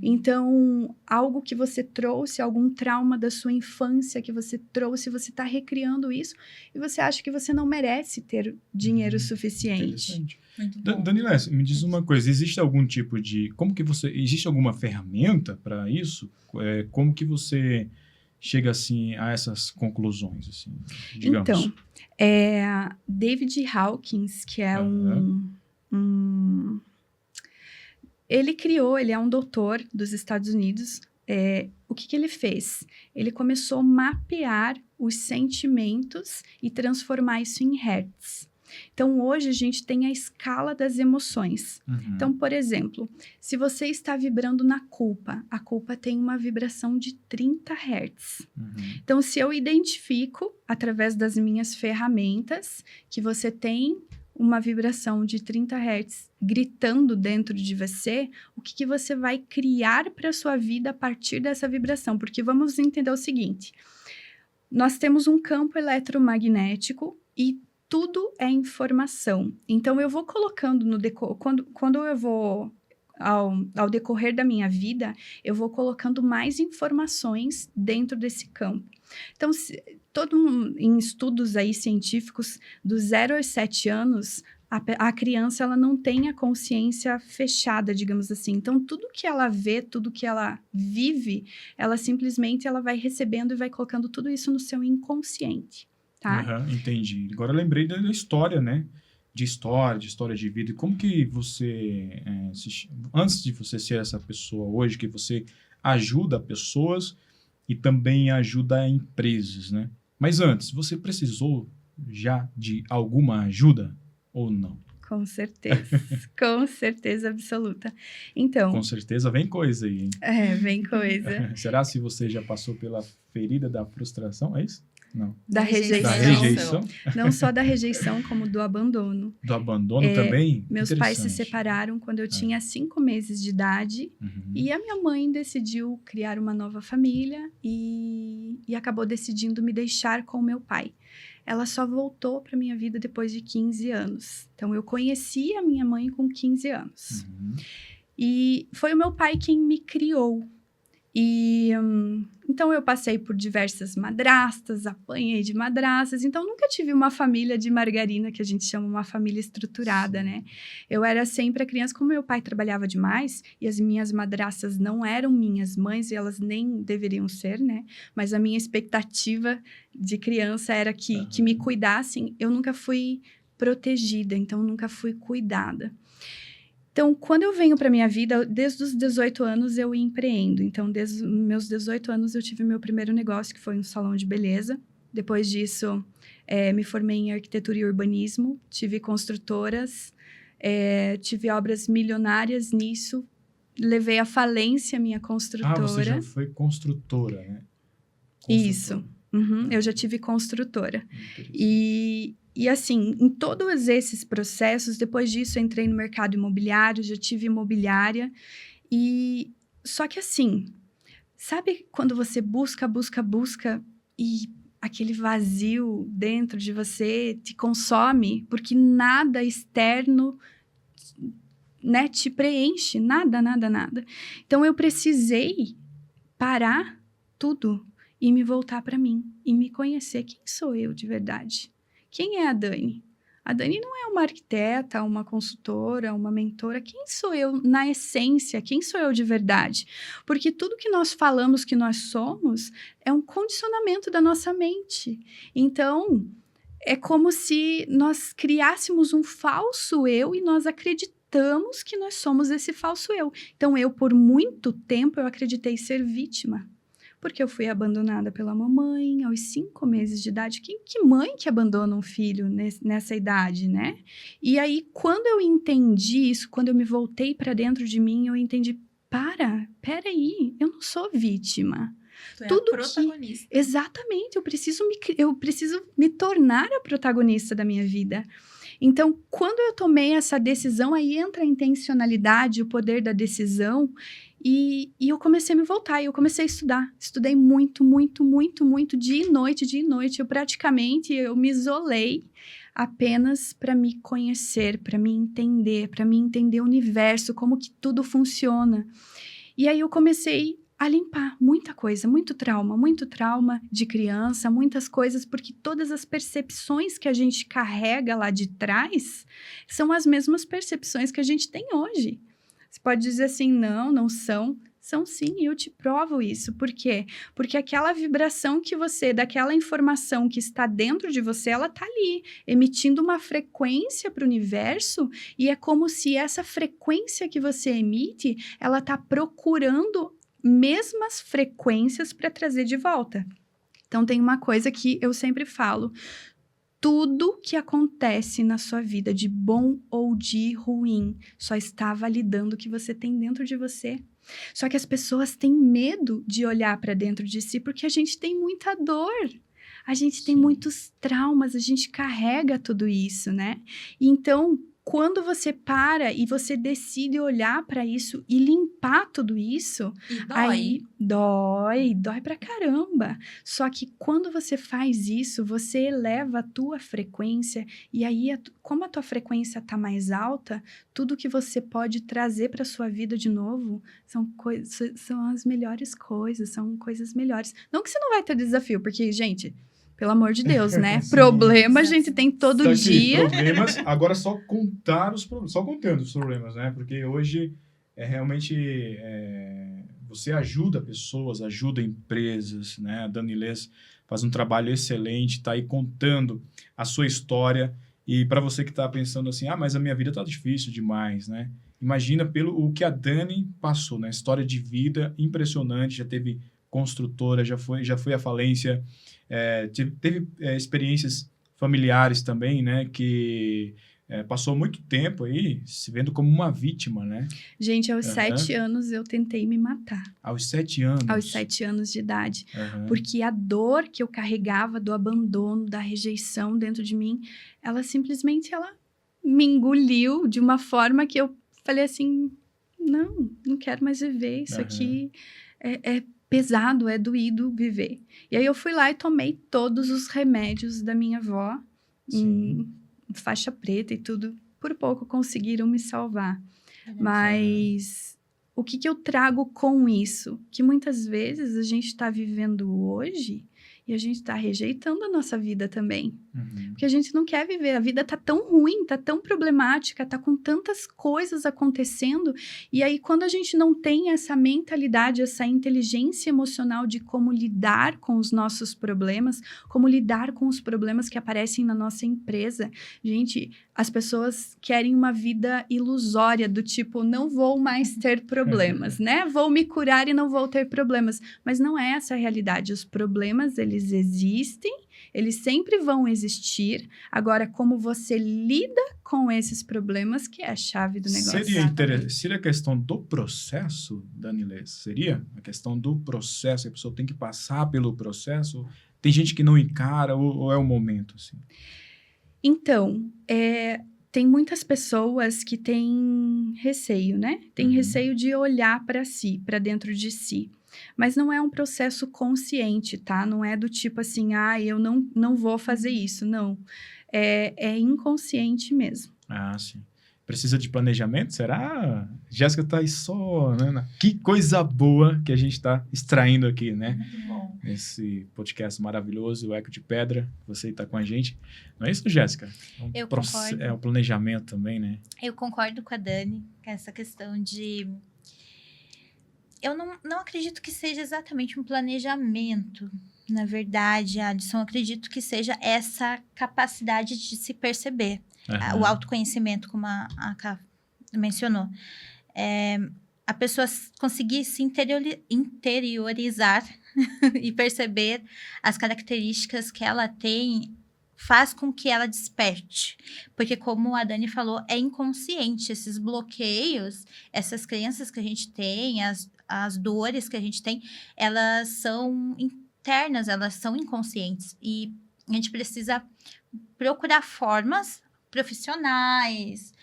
Então, algo que você trouxe, algum trauma da sua infância que você trouxe, você está recriando isso e você acha que você não merece ter dinheiro suficiente. Danila, me diz uma coisa, existe algum tipo de... existe alguma ferramenta para isso? Como que você chega, assim, a essas conclusões, assim, digamos? Então, David Hawkins, que é ele é um doutor dos Estados Unidos. O que ele fez? Ele começou a mapear os sentimentos e transformar isso em hertz. Então, hoje, a gente tem a escala das emoções. Então, por exemplo, se você está vibrando na culpa, a culpa tem uma vibração de 30 hertz. Então, se eu identifico, através das minhas ferramentas, que você tem uma vibração de 30 Hz gritando dentro de você, o que você vai criar para a sua vida a partir dessa vibração? Porque vamos entender o seguinte, nós temos um campo eletromagnético e tudo é informação. Então, eu vou colocando quando eu vou... Ao decorrer da minha vida, eu vou colocando mais informações dentro desse campo. Então, em estudos aí científicos, dos 0 aos 7 anos, a criança ela não tem a consciência fechada, digamos assim. Então, tudo que ela vê, tudo que ela vive, ela simplesmente vai recebendo e vai colocando tudo isso no seu inconsciente, tá? Entendi. Agora eu lembrei da história, né? De história de vida, e como que você, antes de você ser essa pessoa hoje, que você ajuda pessoas e também ajuda empresas, né? Mas antes, você precisou já de alguma ajuda ou não? Com certeza absoluta. Então... Com certeza vem coisa aí, hein? Vem coisa. Será se você já passou pela ferida da frustração, é isso? Não. Da Da rejeição. rejeição? Não só da rejeição, como do abandono. Do abandono também? Meus pais se Interessante. separaram quando eu tinha 5 meses de idade. Uhum. E a minha mãe decidiu criar uma nova família e acabou decidindo me deixar com o meu pai. Ela só voltou para minha vida depois de 15 anos. Então, eu conheci a minha mãe com 15 anos. Uhum. E foi o meu pai quem me criou. E então eu passei por diversas madrastas, apanhei de madrastas, então nunca tive uma família de margarina, que a gente chama uma família estruturada, Sim. né? Eu era sempre a criança, como meu pai trabalhava demais, e as minhas madrastas não eram minhas mães, e elas nem deveriam ser, né? Mas a minha expectativa de criança era que me cuidassem, eu nunca fui protegida, então nunca fui cuidada. Então, quando eu venho para minha vida, desde os 18 anos eu empreendo. Então, desde os meus 18 anos eu tive meu primeiro negócio, que foi um salão de beleza. Depois disso, me formei em arquitetura e urbanismo. Tive construtoras, tive obras milionárias nisso. Levei à falência a minha construtora. Ah, você já foi construtora, né? Isso. Uhum, eu já tive construtora. Interessante. E assim, em todos esses processos, depois disso eu entrei no mercado imobiliário, já tive imobiliária. E só que assim, sabe quando você busca e aquele vazio dentro de você te consome, porque nada externo, né, te preenche, nada. Então eu precisei parar tudo e me voltar para mim e me conhecer. Quem sou eu de verdade? Quem é a Dani? A Dani não é uma arquiteta, uma consultora, uma mentora. Quem sou eu na essência? Quem sou eu de verdade? Porque tudo que nós falamos que nós somos é um condicionamento da nossa mente. Então, é como se nós criássemos um falso eu e nós acreditamos que nós somos esse falso eu. Então, eu, por muito tempo, eu acreditei ser vítima. Porque eu fui abandonada pela mamãe aos 5 meses de idade. Que mãe que abandona um filho nessa idade, né? E aí, quando eu entendi isso, quando eu me voltei para dentro de mim, eu entendi, peraí, eu não sou vítima. Tu é Tudo a protagonista. Exatamente, eu preciso me tornar a protagonista da minha vida. Então, quando eu tomei essa decisão, aí entra a intencionalidade, o poder da decisão, e eu comecei a me voltar, e eu comecei a estudar. Estudei muito, dia e noite. Eu me isolei apenas para me conhecer, para me entender o universo, como que tudo funciona. E aí eu comecei a limpar muita coisa, muito trauma de criança, muitas coisas, porque todas as percepções que a gente carrega lá de trás são as mesmas percepções que a gente tem hoje. Você pode dizer assim, não são. São sim, e eu te provo isso. Por quê? Porque aquela vibração daquela informação que está dentro de você, ela está ali, emitindo uma frequência para o universo, e é como se essa frequência que você emite, ela está procurando mesmas frequências para trazer de volta. Então, tem uma coisa que eu sempre falo. Tudo que acontece na sua vida, de bom ou de ruim, só está validando o que você tem dentro de você. Só que as pessoas têm medo de olhar para dentro de si porque a gente tem muita dor. A gente tem muitos traumas, a gente carrega tudo isso, né? Então, quando você para e você decide olhar para isso e limpar tudo isso, E aí dói pra caramba. Só que quando você faz isso, você eleva a tua frequência e aí, como a tua frequência tá mais alta, tudo que você pode trazer para sua vida de novo são as melhores coisas, são coisas melhores. Não que você não vai ter desafio, porque, gente, pelo amor de Deus, né? Sim. Problema a gente tem todo Tá aqui, dia. problemas, agora só contar os problemas, só contando os problemas, né? Porque hoje realmente você ajuda pessoas, ajuda empresas, né? A Danilês faz um trabalho excelente, tá aí contando a sua história. E para você que tá pensando assim, mas a minha vida tá difícil demais, né? Imagina o que a Dani passou, né? História de vida impressionante, já teve construtora, já foi à falência, teve experiências familiares também, né? Que passou muito tempo aí se vendo como uma vítima, né? Gente, aos 7 anos eu tentei me matar. Aos 7 anos? Aos 7 anos de idade. Porque a dor que eu carregava do abandono, da rejeição dentro de mim, ela simplesmente me engoliu de uma forma que eu falei assim, não quero mais viver, isso aqui é pesado, é doído viver. E aí eu fui lá e tomei todos os remédios da minha avó, em faixa preta e tudo. Por pouco conseguiram me salvar. Mas o que eu trago com isso? Que muitas vezes a gente está vivendo hoje e a gente está rejeitando a nossa vida também. Porque a gente não quer viver. A vida tá tão ruim, tá tão problemática, tá com tantas coisas acontecendo. E aí, quando a gente não tem essa mentalidade, essa inteligência emocional de como lidar com os nossos problemas, como lidar com os problemas que aparecem na nossa empresa. Gente, as pessoas querem uma vida ilusória, do tipo, não vou mais ter problemas, né? Vou me curar e não vou ter problemas. Mas não é essa a realidade. Os problemas, eles existem, eles sempre vão existir. Agora, como você lida com esses problemas, que é a chave do negócio. Seria a questão do processo, Danilês? Seria a questão do processo? A pessoa tem que passar pelo processo? Tem gente que não encara ou é o momento, assim? Então, tem muitas pessoas que têm receio, né? Tem receio de olhar para si, para dentro de si. Mas não é um processo consciente, tá? Não é do tipo assim, eu não vou fazer isso. Não. É inconsciente mesmo. Ah, sim. Precisa de planejamento, será? Jéssica tá aí só, né? Que coisa boa que a gente está extraindo aqui, né? Muito bom. Esse podcast maravilhoso, o Eco de Pedra, você está com a gente. Não é isso, Jéssica? Eu concordo. É o planejamento também, né? Eu concordo com a Dani, com essa questão de... Eu não acredito que seja exatamente um planejamento, na verdade, Alisson. Eu acredito que seja essa capacidade de se perceber. O autoconhecimento, como a Ká mencionou. A pessoa conseguir se interiorizar e perceber as características que ela tem, faz com que ela desperte. Porque, como a Dani falou, é inconsciente. Esses bloqueios, essas crenças que a gente tem, as dores que a gente tem, elas são internas, elas são inconscientes. E a gente precisa procurar formas profissionais,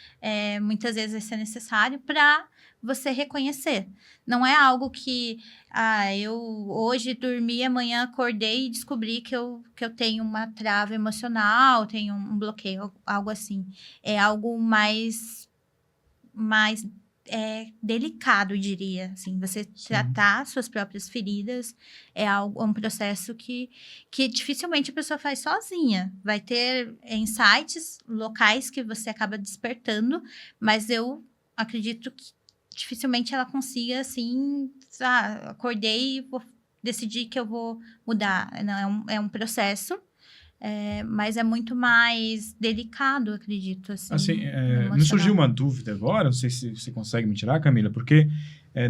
muitas vezes vai ser necessário para você reconhecer. Não é algo que, eu hoje dormi, amanhã acordei e descobri que eu tenho uma trava emocional, tenho um bloqueio, algo assim. É algo mais delicado, eu diria. Assim, você tratar suas próprias feridas é um processo que dificilmente a pessoa faz sozinha. Vai ter insights locais que você acaba despertando, mas eu acredito que dificilmente ela consiga, assim, acordei e vou decidir que eu vou mudar. Não, é um processo. Mas é muito mais delicado, acredito. Assim, me surgiu uma dúvida agora, não sei se você consegue me tirar, Camila, porque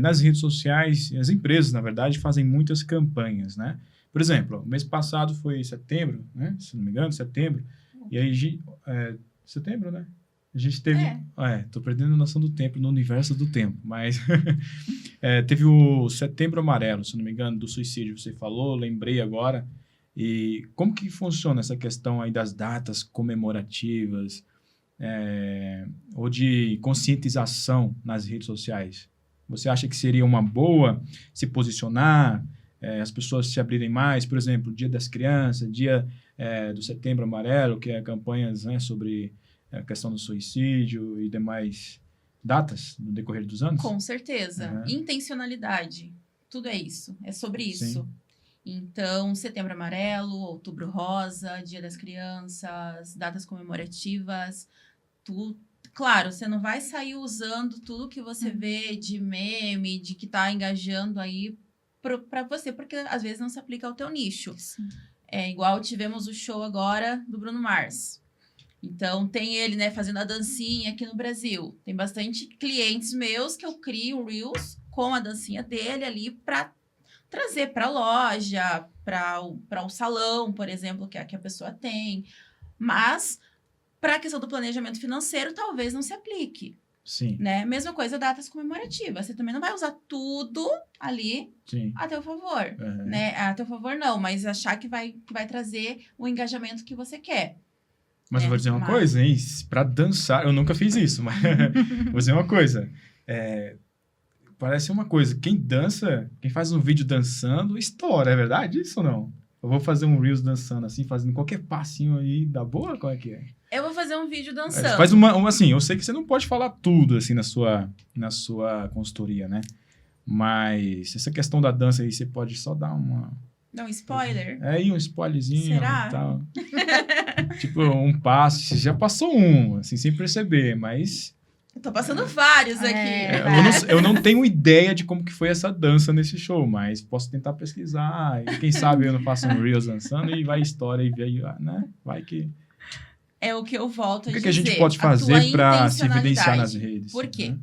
nas redes sociais, as empresas, na verdade, fazem muitas campanhas, né? Por exemplo, o mês passado foi setembro, né? Se não me engano, setembro. E aí, setembro, né? A gente teve... tô perdendo a noção do tempo, no universo do tempo, mas... teve o Setembro Amarelo, se não me engano, do suicídio, você falou, lembrei agora. E como que funciona essa questão aí das datas comemorativas ou de conscientização nas redes sociais? Você acha que seria uma boa se posicionar, as pessoas se abrirem mais? Por exemplo, Dia das Crianças, Dia do Setembro Amarelo, que é campanhas, né, sobre a questão do suicídio e demais datas no decorrer dos anos? Com certeza. Intencionalidade. Tudo é isso. É sobre isso. Sim. Então, Setembro Amarelo, Outubro Rosa, Dia das Crianças, datas comemorativas, tudo. Claro, você não vai sair usando tudo que você vê de meme, de que tá engajando aí para você, porque às vezes não se aplica ao teu nicho. Sim. Igual tivemos o show agora do Bruno Mars. Então, tem ele, né, fazendo a dancinha aqui no Brasil. Tem bastante clientes meus que eu crio Reels com a dancinha dele ali para trazer para a loja, para o salão, por exemplo, que a pessoa tem. Mas Para a questão do planejamento financeiro, talvez não se aplique, Sim, né? Mesma coisa, datas comemorativas. Você também não vai usar tudo ali sim. a teu favor, Uhum. né? A teu favor não, mas achar que vai trazer o engajamento que você quer. Mas eu vou dizer uma mas- coisa, hein? Pra dançar, eu nunca fiz isso, mas vou dizer uma coisa. Parece uma coisa, quem dança, quem faz um vídeo dançando, estoura, é verdade isso ou não? Eu vou fazer um Reels dançando assim, fazendo qualquer passinho aí, dá boa? Qual é que é? Eu vou fazer um vídeo dançando. Faz assim, eu sei que você não pode falar tudo assim na sua consultoria, né? Mas essa questão da dança aí, você pode só dar uma... Dá um spoiler. aí um spoilerzinho Será? e tal. Tipo, um passo, você já passou um, assim, sem perceber, mas Eu tô passando vários aqui. eu não tenho ideia de como que foi essa dança nesse show, mas posso tentar pesquisar, e quem sabe eu não faço um Reels dançando e vai história e veio, né? Vai que... É o que eu volto a O que, dizer. que a gente pode a fazer tua para se evidenciar nas intencionalidade. redes? Por quê? Né?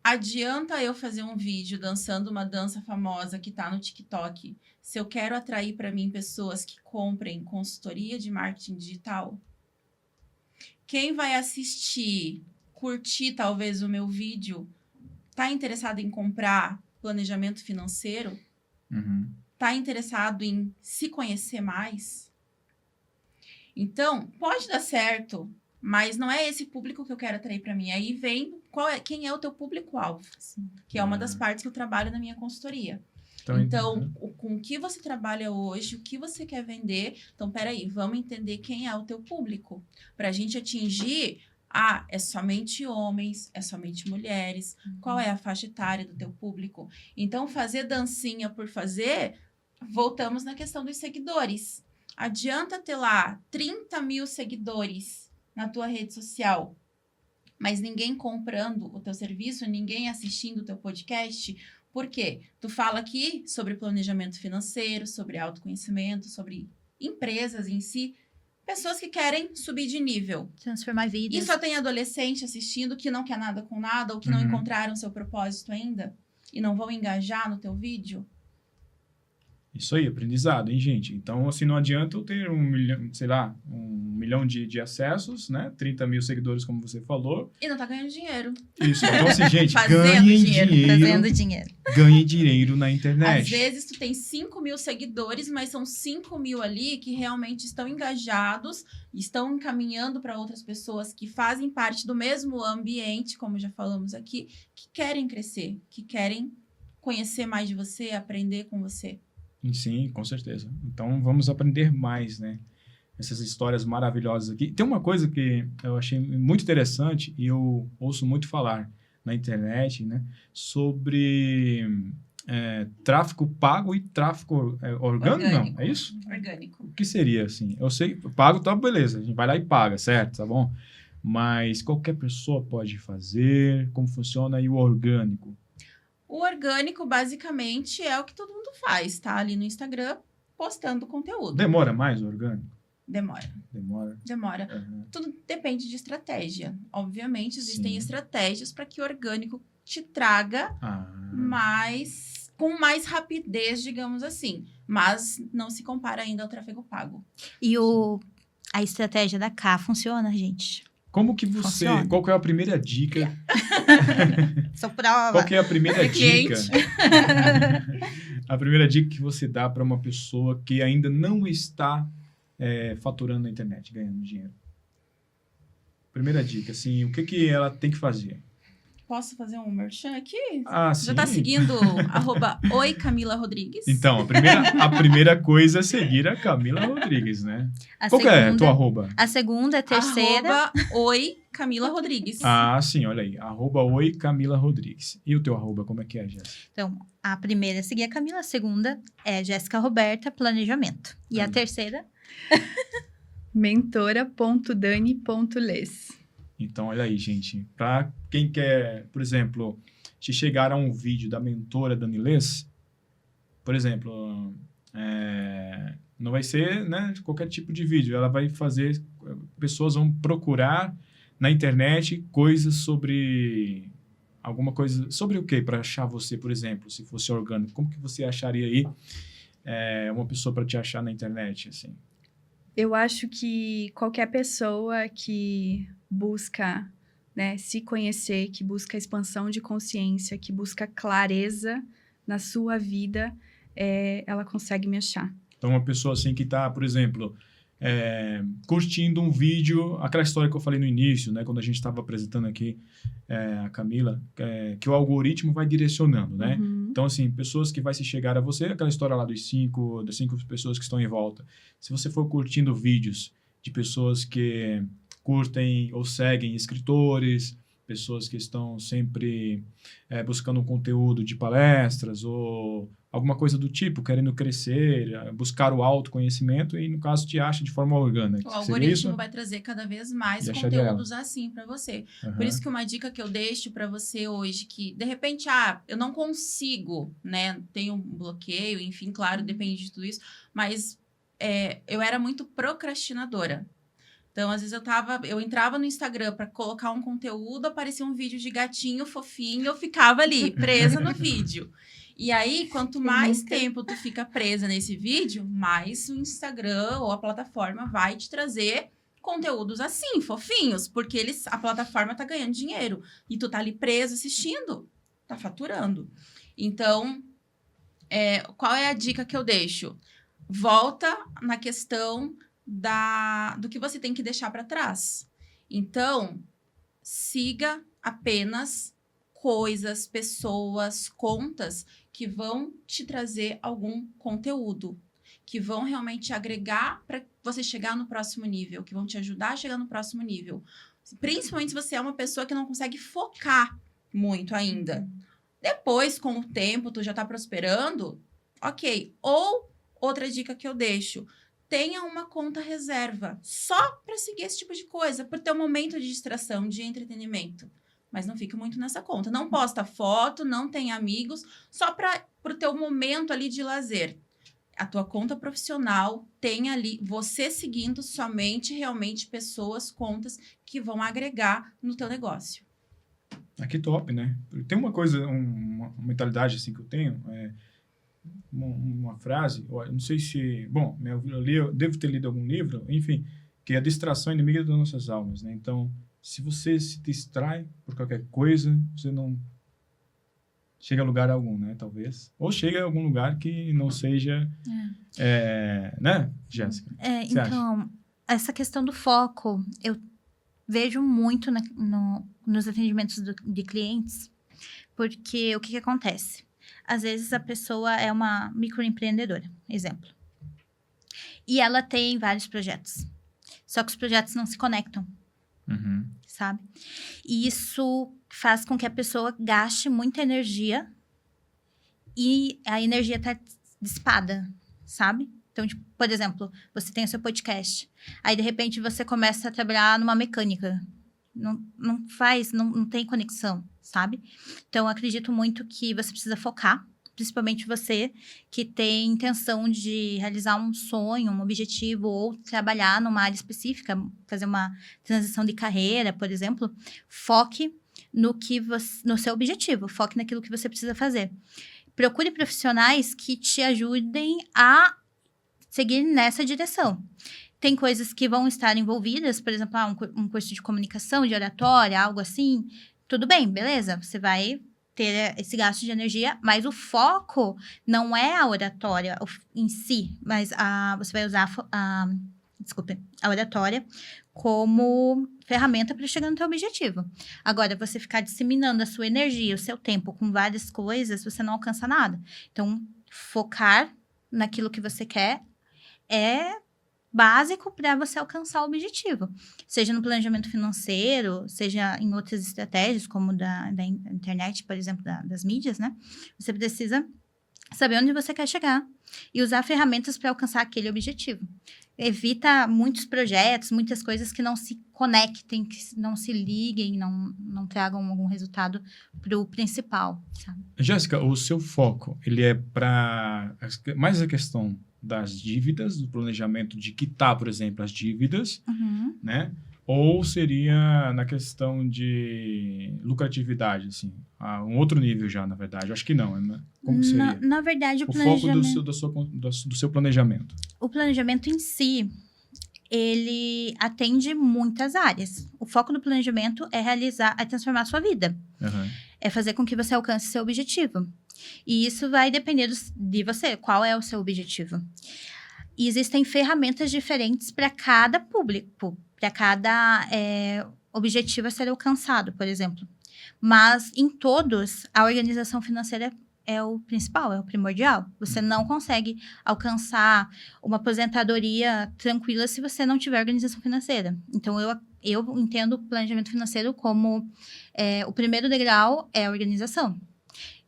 Adianta eu fazer um vídeo dançando uma dança famosa que tá no TikTok se eu quero atrair para mim pessoas que comprem consultoria de marketing digital? Quem vai assistir, curtir talvez o meu vídeo, tá interessado em comprar planejamento financeiro? Uhum. Tá interessado em se conhecer mais? Então, pode dar certo, mas não é esse público que eu quero atrair para mim. Aí vem quem é o teu público-alvo, que é uma das partes que eu trabalho na minha consultoria. Então, com o que você trabalha hoje, o que você quer vender. Então, peraí, vamos entender quem é o teu público. Para a gente atingir, é somente homens, é somente mulheres. Qual é a faixa etária do teu público? Então, fazer dancinha por fazer, voltamos na questão dos seguidores. Adianta ter lá 30 mil seguidores na tua rede social, mas ninguém comprando o teu serviço, ninguém assistindo o teu podcast. Por quê? Tu fala aqui sobre planejamento financeiro, sobre autoconhecimento, sobre empresas em si, pessoas que querem subir de nível. Transformar vidas. E só tem adolescente assistindo que não quer nada com nada ou que não encontraram seu propósito ainda e não vão engajar no teu vídeo. Isso aí, aprendizado, hein, gente? Então, assim, não adianta eu ter 1 milhão, sei lá, 1 milhão de acessos, né? 30 mil seguidores, como você falou. E não tá ganhando dinheiro. Isso, então, assim, gente, Fazendo ganhem dinheiro, Trazendo dinheiro. ganhem dinheiro na internet. Às vezes tu tem 5 mil seguidores, mas são 5 mil ali que realmente estão engajados, estão encaminhando para outras pessoas que fazem parte do mesmo ambiente, como já falamos aqui, que querem crescer, que querem conhecer mais de você, aprender com você. Sim, com certeza. Então, vamos aprender mais, né? Essas histórias maravilhosas aqui. Tem uma coisa que eu achei muito interessante e eu ouço muito falar na internet, né? Sobre tráfego pago e tráfego orgânico, não? É isso? Orgânico. O que seria, assim? Eu sei, pago tá beleza, a gente vai lá e paga, certo? Tá bom? Mas qualquer pessoa pode fazer, como funciona aí o orgânico? O orgânico, basicamente, é o que todo mundo faz, tá? Ali no Instagram, postando conteúdo. Demora mais o orgânico? Demora. Demora. Uhum. Tudo depende de estratégia. Obviamente, existem Sim. estratégias para que o orgânico te traga com mais rapidez, digamos assim. Mas não se compara ainda ao tráfego pago. E a estratégia da K funciona, gente? Como que você... Funciona. Qual que é a primeira dica? Sou prova. Qual que é a primeira dica? Cliente. A primeira dica que você dá para uma pessoa que ainda não está faturando na internet, ganhando dinheiro? Primeira dica, assim, o que ela tem que fazer? Posso fazer um merchan aqui? Sim. Já tá seguindo @oicamilarodrigues? Então, a primeira coisa é seguir a Camila Rodrigues, né? Qual que é a tua arroba? A segunda, a terceira. @oicamilarodrigues. Sim, olha aí. @oicamilarodrigues. E o teu arroba, como é que é, Jéssica? Então, a primeira é seguir a Camila, a segunda é Jéssica Roberta, planejamento. E a terceira? mentora.dani.les. Então, olha aí, gente. Para quem quer, por exemplo, se chegar a um vídeo da mentora Dani Les, por exemplo, não vai ser, né, qualquer tipo de vídeo. Ela vai fazer... Pessoas vão procurar na internet coisas sobre... Alguma coisa... Sobre o quê? Para achar você, por exemplo, se fosse orgânico. Como que você acharia aí uma pessoa para te achar na internet, assim? Eu acho que qualquer pessoa que busca, né, se conhecer, que busca expansão de consciência, que busca clareza na sua vida, ela consegue me achar. Então, uma pessoa assim que está, por exemplo, curtindo um vídeo, aquela história que eu falei no início, né, quando a gente estava apresentando aqui a Camila, que o algoritmo vai direcionando, né? Uhum. Então, assim, pessoas que vai se chegar a você, aquela história lá das cinco pessoas que estão em volta. Se você for curtindo vídeos de pessoas que curtem ou seguem escritores, pessoas que estão sempre buscando um conteúdo de palestras ou alguma coisa do tipo, querendo crescer, buscar o autoconhecimento e, no caso, te acha de forma orgânica. O algoritmo vai trazer cada vez mais conteúdos assim para você. Uhum. Por isso que uma dica que eu deixo para você hoje, que de repente, eu não consigo, né? Tenho um bloqueio, enfim, claro, depende de tudo isso, mas eu era muito procrastinadora. Então, às vezes eu entrava no Instagram para colocar um conteúdo, aparecia um vídeo de gatinho fofinho, eu ficava ali, presa no vídeo. E aí, quanto mais tempo tu fica presa nesse vídeo, mais o Instagram ou a plataforma vai te trazer conteúdos assim, fofinhos, porque a plataforma tá ganhando dinheiro e tu tá ali preso assistindo, tá faturando. Então, qual é a dica que eu deixo? Volta na questão do que você tem que deixar para trás. Então, siga apenas coisas, pessoas, contas que vão te trazer algum conteúdo, que vão realmente agregar para você chegar no próximo nível, que vão te ajudar a chegar no próximo nível. Principalmente se você é uma pessoa que não consegue focar muito ainda. Depois, com o tempo, tu já tá prosperando, ok. Ou, outra dica que eu deixo, tenha uma conta reserva, só para seguir esse tipo de coisa, para ter um momento de distração, de entretenimento. Mas não fique muito nessa conta. Não posta foto, não tem amigos, só para o teu momento ali de lazer. A tua conta profissional tem ali você seguindo somente, realmente, pessoas, contas que vão agregar no teu negócio. Que top, né? Tem uma coisa, uma mentalidade assim que eu tenho, uma frase, eu não sei se... Bom, eu devo ter lido algum livro, enfim, que é a distração inimiga das nossas almas, né? Então, se você se distrai por qualquer coisa, você não chega a lugar algum, né? Talvez. Ou chega a algum lugar que não seja... né, Jéssica? Então, essa questão do foco, eu vejo muito nos atendimentos de clientes, porque o que acontece? Às vezes a pessoa é uma microempreendedora, exemplo. E ela tem vários projetos. Só que os projetos não se conectam. Uhum. Sabe? E isso faz com que a pessoa gaste muita energia e a energia tá dissipada, sabe? Então, tipo, por exemplo, você tem o seu podcast. Aí, de repente, você começa a trabalhar numa mecânica. Não tem conexão, sabe? Então, eu acredito muito que você precisa focar, principalmente você que tem intenção de realizar um sonho, um objetivo, ou trabalhar numa área específica, fazer uma transição de carreira, por exemplo. Foque no seu objetivo, foque naquilo que você precisa fazer. Procure profissionais que te ajudem a seguir nessa direção. Tem coisas que vão estar envolvidas, por exemplo, um curso de comunicação, de oratória, algo assim. Tudo bem, beleza, você vai ter esse gasto de energia, mas o foco não é a oratória em si, mas você vai usar a oratória como ferramenta para chegar no teu objetivo. Agora, você ficar disseminando a sua energia, o seu tempo com várias coisas, você não alcança nada. Então, focar naquilo que você quer é básico para você alcançar o objetivo. Seja no planejamento financeiro, seja em outras estratégias, como da internet, por exemplo, das mídias, né? Você precisa saber onde você quer chegar e usar ferramentas para alcançar aquele objetivo. Evita muitos projetos, muitas coisas que não se conectem, que não se liguem, não tragam algum resultado para o principal, sabe? Jéssica, o seu foco, ele é para mais a questão das dívidas, do planejamento de quitar, por exemplo, as dívidas, né? Ou seria na questão de lucratividade, assim? Um outro nível já, na verdade. Eu acho que não. Como seria? Na verdade, o foco do seu planejamento. O planejamento em si, ele atende muitas áreas. O foco do planejamento é transformar a sua vida. Aham. É fazer com que você alcance seu objetivo. E isso vai depender de você. Qual é o seu objetivo? E existem ferramentas diferentes para cada público, para cada objetivo a ser alcançado, por exemplo. Mas, em todos, a organização financeira é o principal, é o primordial. Você não consegue alcançar uma aposentadoria tranquila se você não tiver organização financeira. Então, eu entendo o planejamento financeiro como o primeiro degrau é a organização.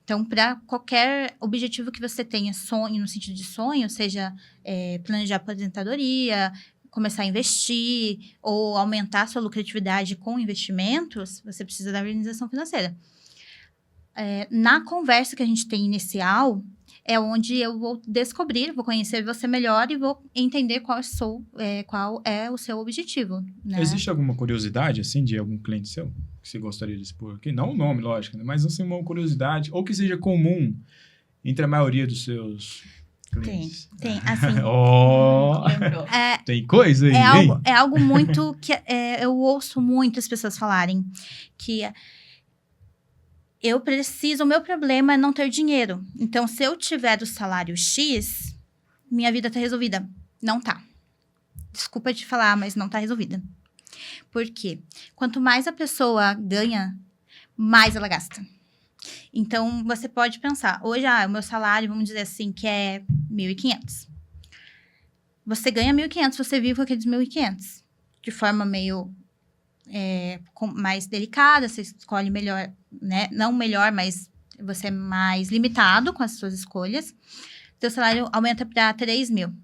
Então, para qualquer objetivo que você tenha, sonho, no sentido de sonho, seja planejar aposentadoria, começar a investir ou aumentar a sua lucratividade com investimentos, você precisa da organização financeira. Na conversa que a gente tem inicial, é onde eu vou descobrir, vou conhecer você melhor e vou entender qual é o seu objetivo. Né? Existe alguma curiosidade, assim, de algum cliente seu que você gostaria de expor aqui? Não o nome, lógico, né? Mas assim, uma curiosidade, ou que seja comum entre a maioria dos seus clientes. Tem, assim... Lembrou. Tem coisa aí? É algo muito que eu ouço muitas pessoas falarem, que o meu problema é não ter dinheiro. Então, se eu tiver o salário X, minha vida tá resolvida. Não tá. Desculpa te falar, mas não tá resolvida. Por quê? Quanto mais a pessoa ganha, mais ela gasta. Então, você pode pensar, hoje, o meu salário, vamos dizer assim, que é 1.500. Você ganha 1.500, você vive com aqueles 1.500. De forma meio mais delicada, você escolhe melhor, né? Não melhor, mas você é mais limitado com as suas escolhas. Seu salário aumenta para 3.000.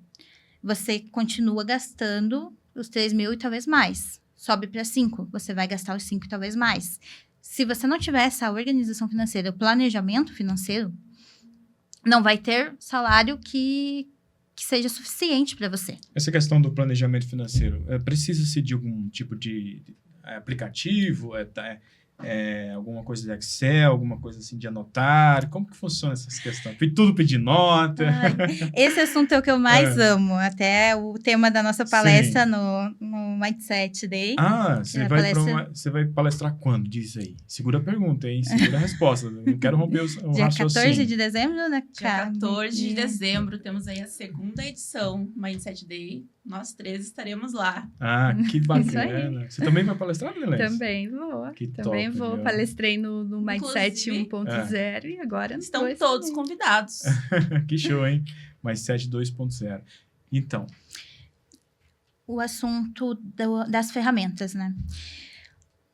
Você continua gastando os 3.000 e talvez mais. Sobe para 5, você vai gastar os 5 e talvez mais. Se você não tiver essa organização financeira, o planejamento financeiro, não vai ter salário que seja suficiente para você. Essa questão do planejamento financeiro, precisa-se de algum tipo de aplicativo? Alguma coisa de Excel, alguma coisa assim de anotar? Como que funciona essas questões? Tudo pedir nota? Esse assunto é o que eu mais amo. Até o tema da nossa palestra no Mindset Day. Você vai palestrar quando? Diz aí. Segura a pergunta, hein? Segura a resposta. Não quero romper o Dia raciocínio. 14 de dezembro, né? Dia 14 de dezembro, temos aí a segunda edição Mindset Day. Nós 3 estaremos lá. Ah, que bacana. Você também vai palestrar, Nelés? Também vou. Também vou. Meu. Palestrei no Mindset 1.0 e agora no estão todos convidados. Que show, hein? Mindset 2.0. Então. O assunto das ferramentas, né?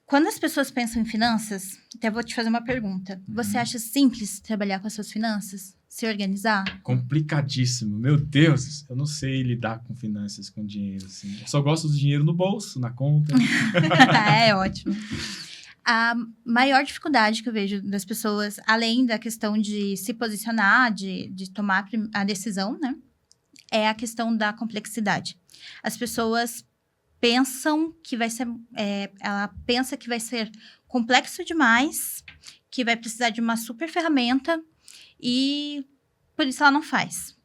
Quando as pessoas pensam em finanças, até vou te fazer uma pergunta. Você acha simples trabalhar com as suas finanças? Se organizar? Complicadíssimo. Meu Deus, eu não sei lidar com finanças, com dinheiro, assim. Eu só gosto do dinheiro no bolso, na conta. É ótimo. A maior dificuldade que eu vejo das pessoas, além da questão de se posicionar, de tomar a decisão, né? É a questão da complexidade. As pessoas pensam que vai ser... ela pensa que vai ser complexo demais, que vai precisar de uma super ferramenta e por isso ela não faz.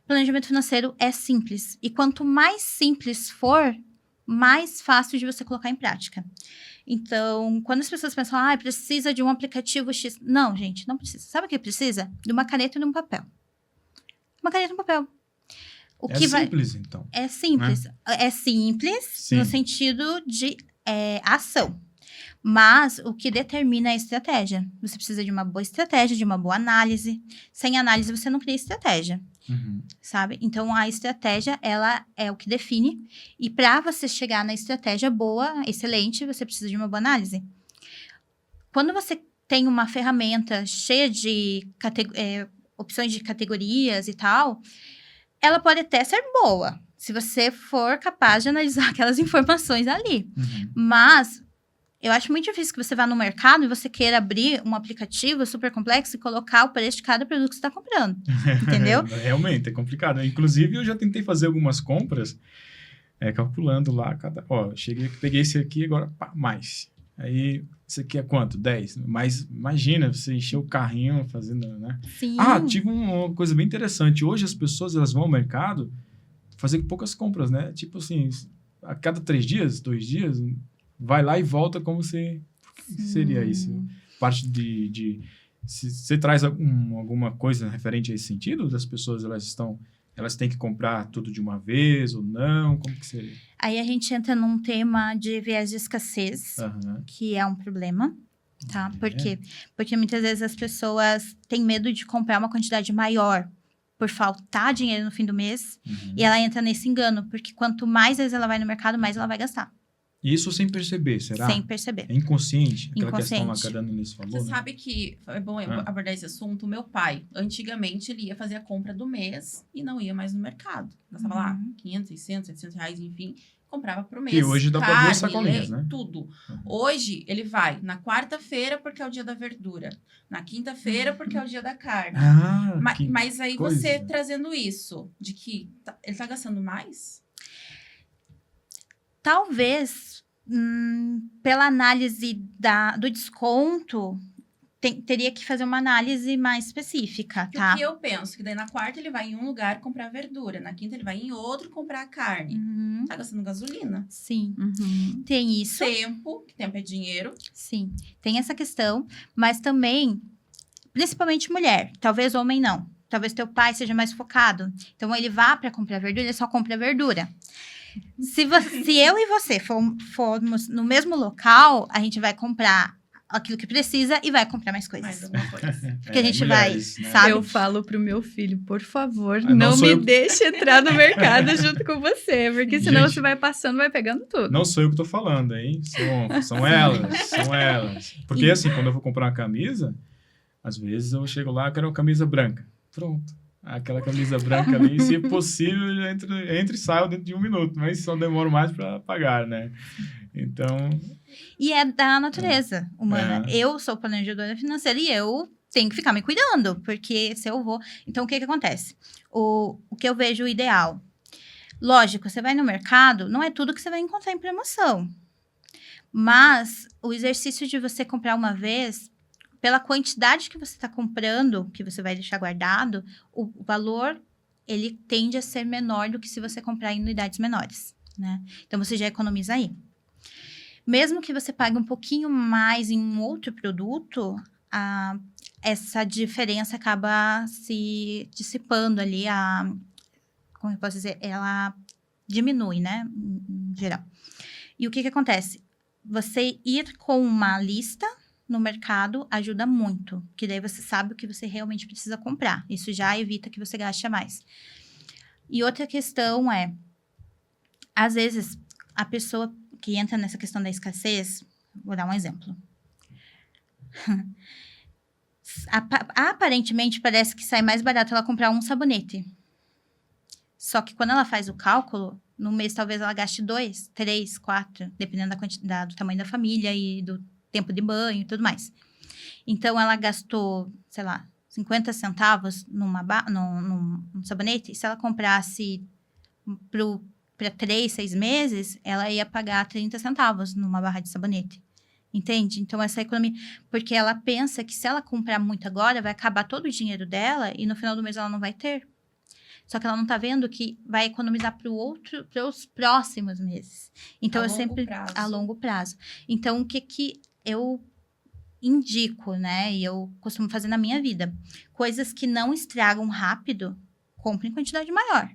Planejamento financeiro é simples. E quanto mais simples for, mais fácil de você colocar em prática. Então, quando as pessoas pensam, precisa de um aplicativo X. Não, gente, não precisa. Sabe o que precisa? De uma caneta e de um papel. Uma caneta e um papel. Simples, então. É simples. Né? É simples Sim. No sentido de ação. Mas o que determina é a estratégia. Você precisa de uma boa estratégia, de uma boa análise. Sem análise, você não cria estratégia. Uhum. Sabe? Então, a estratégia, ela é o que define. E para você chegar na estratégia boa, excelente, você precisa de uma boa análise. Quando você tem uma ferramenta cheia de opções de categorias e tal, ela pode até ser boa, se você for capaz de analisar aquelas informações ali. Uhum. Mas eu acho muito difícil que você vá no mercado e você queira abrir um aplicativo super complexo e colocar o preço de cada produto que você está comprando. Entendeu? Realmente, é complicado. Inclusive, eu já tentei fazer algumas compras, calculando lá peguei esse aqui, agora mais. Aí, esse aqui é quanto? 10. Mas imagina, você encher o carrinho fazendo, né? Sim. Tive uma coisa bem interessante. Hoje as pessoas, elas vão ao mercado fazer poucas compras, né? Tipo assim, a cada 3 dias, 2 dias, vai lá e volta como se... O que seria isso? Parte de você traz alguma coisa referente a esse sentido? Das pessoas, elas têm que comprar tudo de uma vez ou não? Como que seria? Aí a gente entra num tema de viés de escassez, que é um problema, tá? Por quê? Porque muitas vezes as pessoas têm medo de comprar uma quantidade maior por faltar dinheiro no fim do mês, e ela entra nesse engano, porque quanto mais vezes ela vai no mercado, mais ela vai gastar. Isso sem perceber, será? Sem perceber. É inconsciente? Aquela questão lá Inconsciente. que a Dani Nisso falou, Você né? sabe que é bom eu abordar esse assunto. O meu pai, antigamente, ele ia fazer a compra do mês e não ia mais no mercado. Gastava lá 500, 600, 700 reais, enfim. Comprava pro mês. E hoje dá pra 2 sacolinhas, leite, né? tudo. Hoje, ele vai na quarta-feira porque é o dia da verdura. Na quinta-feira porque é o dia da carne. Mas aí coisa. você trazendo isso, de que ele tá gastando mais? Talvez, pela análise do desconto, teria que fazer uma análise mais específica, Que tá? o que eu penso, que daí na quarta ele vai em um lugar comprar verdura, na quinta ele vai em outro comprar carne. Tá gastando gasolina. Sim, tem isso. Que tempo é dinheiro. Sim, tem essa questão, mas também, principalmente mulher, talvez homem não. Talvez teu pai seja mais focado. Então, ele vá para comprar verdura, ele só compra verdura. Se eu e você formos no mesmo local, a gente vai comprar aquilo que precisa e vai comprar mais coisas. Mais alguma coisa. Porque a gente mulheres, vai, né? sabe? Eu falo pro meu filho, por favor, não não sou me eu. deixe entrar no mercado junto com você, porque senão Gente, você vai passando, vai pegando tudo. Não sou eu que tô falando, hein? São elas. Porque assim, quando eu vou comprar uma camisa, às vezes eu chego lá, eu quero uma camisa branca. Pronto. Aquela camisa branca ali, se possível, entra e saio dentro de 1 minuto, mas só demoro mais para pagar, né? Então... E é da natureza humana. É. Eu sou planejadora financeira e eu tenho que ficar me cuidando, porque se eu vou... Então, o que acontece? O que eu vejo ideal? Lógico, você vai no mercado, não é tudo que você vai encontrar em promoção. Mas o exercício de você comprar uma vez, pela quantidade que você está comprando, que você vai deixar guardado, o valor, ele tende a ser menor do que se você comprar em unidades menores, né? Então, você já economiza aí. Mesmo que você pague um pouquinho mais em um outro produto, essa diferença acaba se dissipando ali, como eu posso dizer, ela diminui, né, em geral. E o que acontece? Você ir com uma lista no mercado ajuda muito, que daí você sabe o que você realmente precisa comprar. Isso já evita que você gaste mais. E outra questão é, às vezes, a pessoa que entra nessa questão da escassez, vou dar um exemplo. Aparentemente, parece que sai mais barato ela comprar um sabonete. Só que quando ela faz o cálculo, no mês talvez ela gaste 2, 3, 4, dependendo da quantidade, do tamanho da família e do tempo de banho e tudo mais. Então, ela gastou, sei lá, 50 centavos num sabonete. E se ela comprasse para 3, 6 meses, ela ia pagar 30 centavos numa barra de sabonete. Entende? Então, essa economia... Porque ela pensa que se ela comprar muito agora, vai acabar todo o dinheiro dela e no final do mês ela não vai ter. Só que ela não tá vendo que vai economizar para os próximos meses. Então, a longo prazo. Então, o que eu indico, né? E eu costumo fazer na minha vida. Coisas que não estragam rápido, compre em quantidade maior.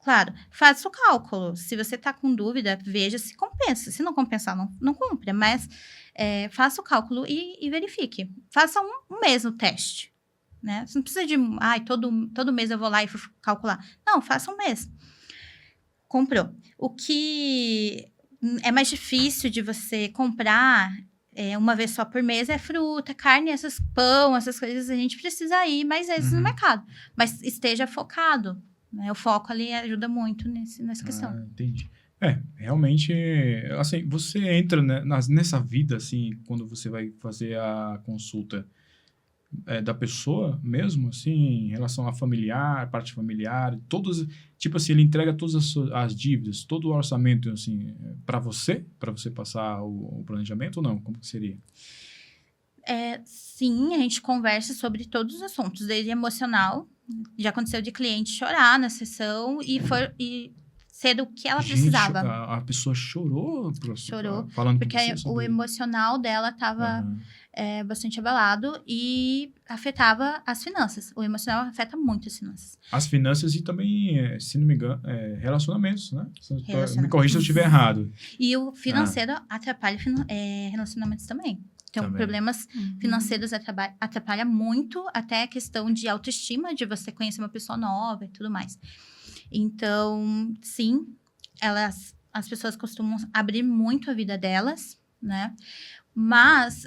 Claro, faça o cálculo. Se você tá com dúvida, veja se compensa. Se não compensar, não compra. Mas faça o cálculo e verifique. Faça um mês no teste. Né? Você não precisa de... todo mês eu vou lá e vou calcular. Não, faça um mês. Comprou. O que é mais difícil de você comprar uma vez só por mês é fruta, carne, pão, essas coisas. A gente precisa ir mais vezes no mercado. Mas esteja focado. Né? O foco ali ajuda muito nessa questão. Entendi. Realmente, assim, você entra, né, nessa vida, assim, quando você vai fazer a consulta da pessoa mesmo, assim, em relação à parte familiar, todos, tipo assim, ele entrega todas as dívidas, todo o orçamento, assim, para você passar o planejamento ou não? Como que seria? Sim, a gente conversa sobre todos os assuntos, desde emocional. Já aconteceu de cliente chorar na sessão e ser o que ela Gente, precisava. a pessoa chorou, professor, Chorou, falando Porque com você o sobre... emocional dela estava Aham. bastante abalado e afetava as finanças. O emocional afeta muito as finanças. As finanças e também, se não me engano, relacionamentos, né? Me Relacionamentos. corrija se eu estiver errado. E o financeiro atrapalha relacionamentos também. Então, Também. problemas financeiros atrapalha muito até a questão de autoestima, de você conhecer uma pessoa nova e tudo mais. Então, sim, as pessoas costumam abrir muito a vida delas, né? Mas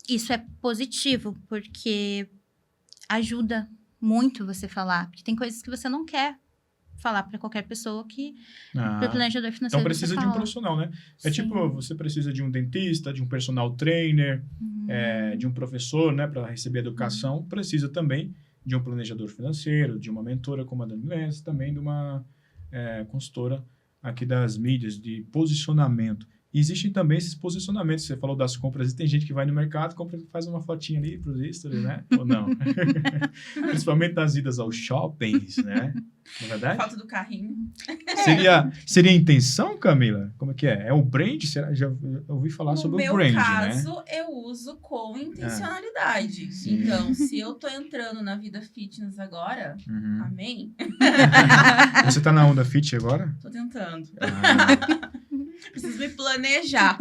isso é positivo, porque ajuda muito você falar. Porque tem coisas que você não quer falar para qualquer pessoa que pro planejador financeiro Então você precisa de um fala. profissional, né? É Sim. tipo, você precisa de um dentista, de um personal trainer, de um professor, né? Para receber educação. Precisa também de um planejador financeiro, de uma mentora como a Dani Lenz, também de uma consultora aqui das mídias, de posicionamento. E existem também esses posicionamentos. Você falou das compras, e tem gente que vai no mercado, compra, faz uma fotinha ali para os stories, né? Ou não? Principalmente nas idas aos shoppings, né? Não é verdade? Foto do carrinho. Seria a intenção, Camila? Como é que é? É o brand? Será? Já ouvi falar sobre o brand, No meu né? caso, eu uso com intencionalidade. Sim. Então, se eu tô entrando na vida fitness agora, amém? Você tá na onda fit agora? Tô tentando. Ah, Preciso me planejar.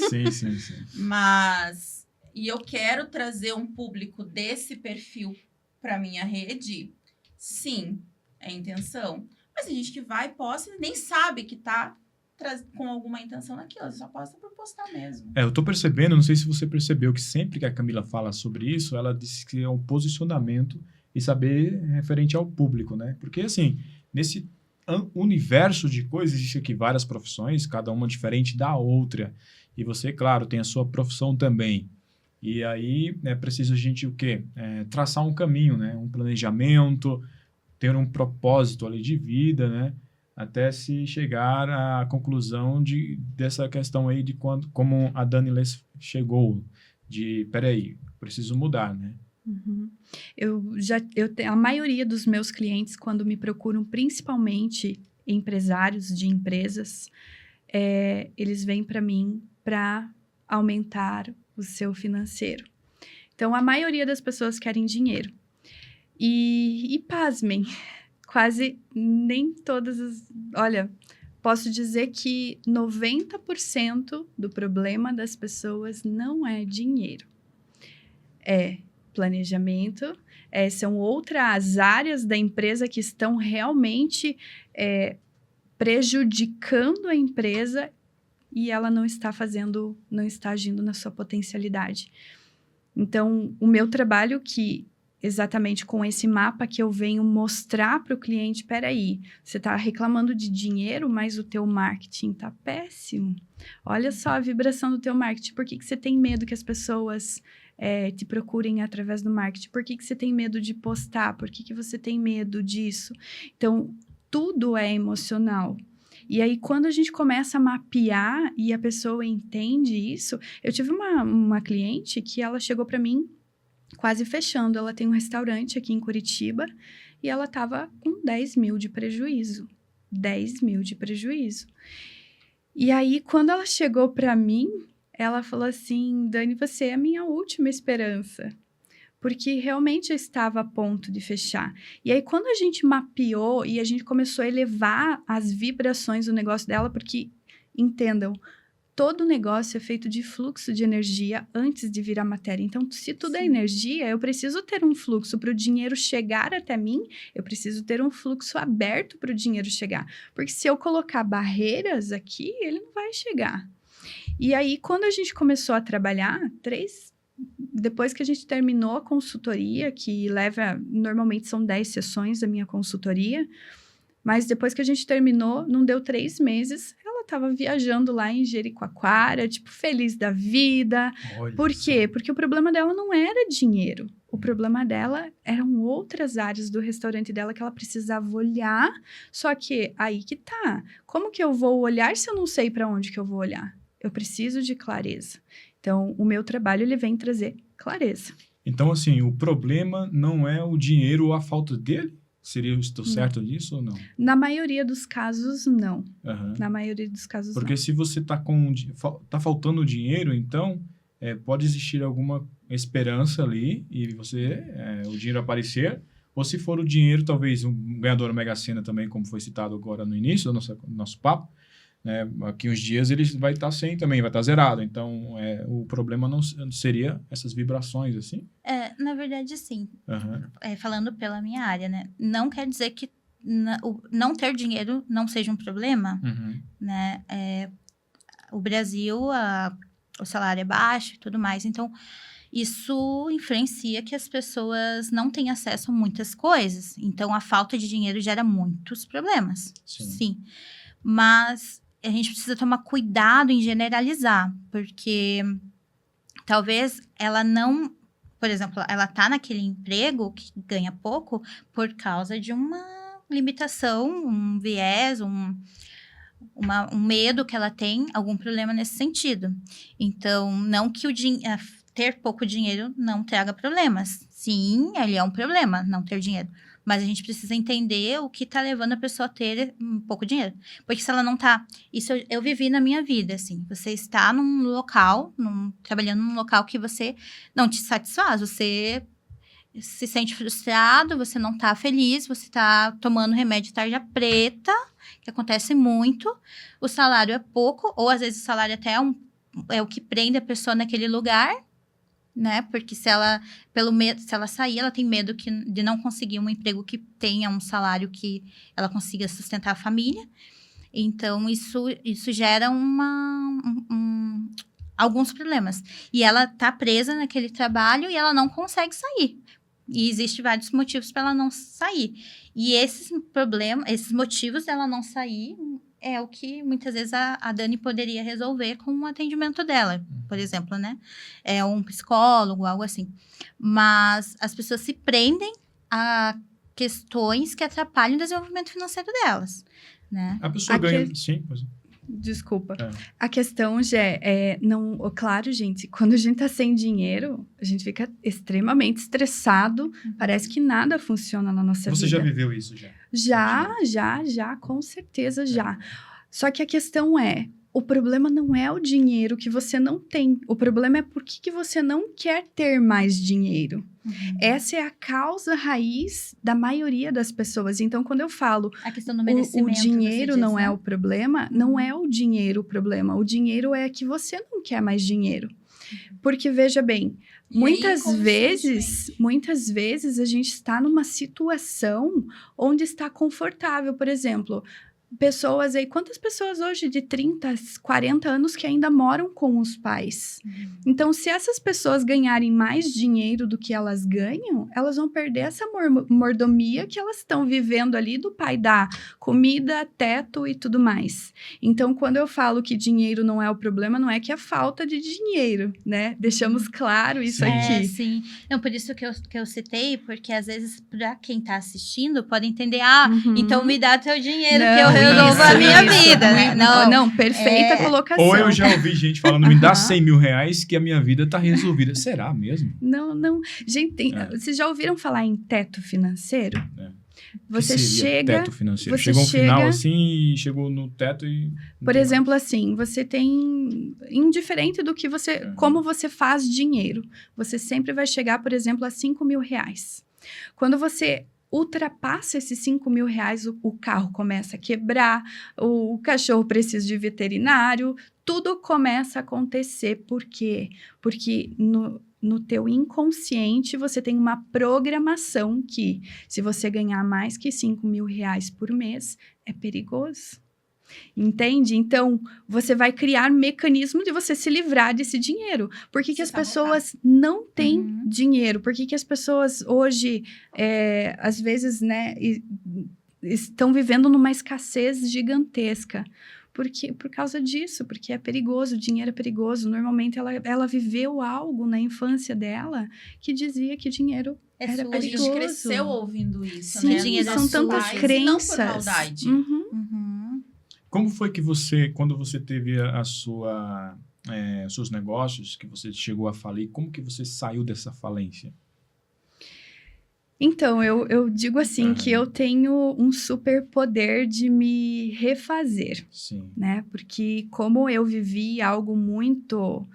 sim. Mas, e eu quero trazer um público desse perfil pra minha rede, sim, é intenção. Mas tem gente que vai, posta e nem sabe que tá com alguma intenção naquilo. Só posta por postar mesmo. eu tô percebendo, não sei se você percebeu, que sempre que a Camila fala sobre isso, ela diz que é um posicionamento e saber referente ao público, né? Porque, assim, nesse universo de coisas, existem aqui várias profissões, cada uma diferente da outra. E você, claro, tem a sua profissão também. E aí é preciso a gente o quê? Traçar um caminho, né? Um planejamento, ter um propósito ali de vida, né? Até se chegar à conclusão dessa questão aí de como a Dani Lenz chegou, peraí, preciso mudar, né? A maioria dos meus clientes, quando me procuram, principalmente empresários de empresas, eles vêm para mim para aumentar o seu financeiro. Então, a maioria das pessoas querem dinheiro. E pasmem, quase nem todas as... Olha, posso dizer que 90% do problema das pessoas não é dinheiro. É planejamento, são outras áreas da empresa que estão realmente prejudicando a empresa e ela não está agindo na sua potencialidade. Então, o meu trabalho exatamente com esse mapa que eu venho mostrar para o cliente, peraí, você está reclamando de dinheiro, mas o teu marketing está péssimo. Olha só a vibração do teu marketing. Por que você tem medo que as pessoas te procurem através do marketing? Por que você tem medo de postar? Por que você tem medo disso? Então, tudo é emocional. E aí, quando a gente começa a mapear e a pessoa entende isso... Eu tive uma cliente que ela chegou para mim quase fechando. Ela tem um restaurante aqui em Curitiba e ela estava com 10 mil de prejuízo. 10 mil de prejuízo. E aí, quando ela chegou para mim, ela falou assim, Dani, você é a minha última esperança. Porque realmente eu estava a ponto de fechar. E aí, quando a gente mapeou e a gente começou a elevar as vibrações do negócio dela, porque, entendam, todo negócio é feito de fluxo de energia antes de virar matéria. Então, se tudo é energia, eu preciso ter um fluxo para o dinheiro chegar até mim, eu preciso ter um fluxo aberto para o dinheiro chegar. Porque se eu colocar barreiras aqui, ele não vai chegar. E aí, quando a gente começou a trabalhar, depois que a gente terminou a consultoria, que normalmente são 10 sessões da minha consultoria, mas depois que a gente terminou, não deu 3 meses, ela estava viajando lá em Jericoacoara, tipo, feliz da vida. Olha Por quê? só. Porque o problema dela não era dinheiro. O problema dela eram outras áreas do restaurante dela que ela precisava olhar, só que aí que tá. Como que eu vou olhar se eu não sei para onde que eu vou olhar? Eu preciso de clareza. Então, o meu trabalho, ele vem trazer clareza. Então, assim, o problema não é o dinheiro ou a falta dele? Seria estou certo disso ou não? Na maioria dos casos, não. Aham. Na maioria dos casos, Porque se você está tá faltando dinheiro, então pode existir alguma esperança ali e o dinheiro aparecer. Ou se for o dinheiro, talvez um ganhador da Mega Sena também, como foi citado agora no início do nosso papo, né? Aqui uns dias ele vai estar sem também, vai estar zerado. Então, o problema não seria essas vibrações, assim? Na verdade, sim. Aham. Falando pela minha área, né? Não quer dizer que não ter dinheiro não seja um problema, Uhum. né? O Brasil, o salário é baixo e tudo mais. Então, isso influencia que as pessoas não têm acesso a muitas coisas. Então, a falta de dinheiro gera muitos problemas. Sim. Mas a gente precisa tomar cuidado em generalizar, porque talvez ela não... Por exemplo, ela tá naquele emprego que ganha pouco por causa de uma limitação, um viés, um medo que ela tem, algum problema nesse sentido. Então, não que ter pouco dinheiro não traga problemas. Sim, ele é um problema, não ter dinheiro. Mas a gente precisa entender o que está levando a pessoa a ter pouco dinheiro. Porque se ela não está... Isso eu vivi na minha vida, assim. Você está num local, trabalhando num local que você não te satisfaz. Você se sente frustrado, você não está feliz, você está tomando remédio de tarja preta, que acontece muito. O salário é pouco, ou às vezes o salário até é o que prende a pessoa naquele lugar, né? Porque se ela sair, ela tem medo de não conseguir um emprego que tenha um salário que ela consiga sustentar a família. Então, isso gera alguns problemas. E ela tá presa naquele trabalho e ela não consegue sair. E existem vários motivos para ela não sair. E esses motivos dela não sair é o que muitas vezes a Dani poderia resolver com o atendimento dela, por exemplo, né? Um psicólogo, algo assim. Mas as pessoas se prendem a questões que atrapalham o desenvolvimento financeiro delas, né? A pessoa ganha... Sim, pois é. Desculpa. A questão já não, claro, gente, quando a gente tá sem dinheiro, a gente fica extremamente estressado, parece que nada funciona na nossa vida. Você já viveu isso já? Já, com certeza já. Só que a questão o problema não é o dinheiro que você não tem, o problema é por que você não quer ter mais dinheiro. Essa é a causa raiz da maioria das pessoas. Então, quando eu falo a questão do merecimento, o dinheiro não é né? o problema, não é o dinheiro o problema. O dinheiro é que você não quer mais dinheiro. Porque, veja bem, muitas vezes a gente está numa situação onde está confortável. Por exemplo, pessoas aí, quantas pessoas hoje de 30, 40 anos que ainda moram com os pais? Então, se essas pessoas ganharem mais dinheiro do que elas ganham, elas vão perder essa mordomia que elas estão vivendo ali do pai dar comida, teto e tudo mais. Então, quando eu falo que dinheiro não é o problema, não é que é falta de dinheiro, né? Deixamos claro isso aqui. Sim. Não, por isso que eu citei, porque às vezes, para quem tá assistindo, pode entender, então me dá teu dinheiro, que eu resolvo a minha vida, né? Não, perfeita colocação. Ou eu já ouvi gente falando, me dá 100 mil reais que a minha vida tá resolvida. Será mesmo? Não. Gente, vocês já ouviram falar em teto financeiro? Você chega... teto financeiro? Chegou um final assim e chegou no teto e... Por exemplo, assim, você tem... Indiferente do que você... Como você faz dinheiro. Você sempre vai chegar, por exemplo, a 5 mil reais. Quando você ultrapassa esses 5 mil reais, o carro começa a quebrar, o cachorro precisa de veterinário, tudo começa a acontecer. Por quê? Porque no teu inconsciente, você tem uma programação que, se você ganhar mais que 5 mil reais por mês, é perigoso. Entende? Então, você vai criar mecanismo de você se livrar desse dinheiro. Por que as pessoas não têm dinheiro? Por que as pessoas hoje, às vezes, né, estão vivendo numa escassez gigantesca? Por causa disso, porque é perigoso, o dinheiro é perigoso. Normalmente, ela viveu algo na infância dela que dizia que dinheiro era perigoso. A gente cresceu ouvindo isso, Sim, né? Sim, são tantas crenças. Não por maldade. Como foi que quando você teve seus negócios, que você chegou a falir, como que você saiu dessa falência? Então, eu digo assim, Aham. que eu tenho um superpoder de me refazer, Sim. né? Porque como eu vivi algo muito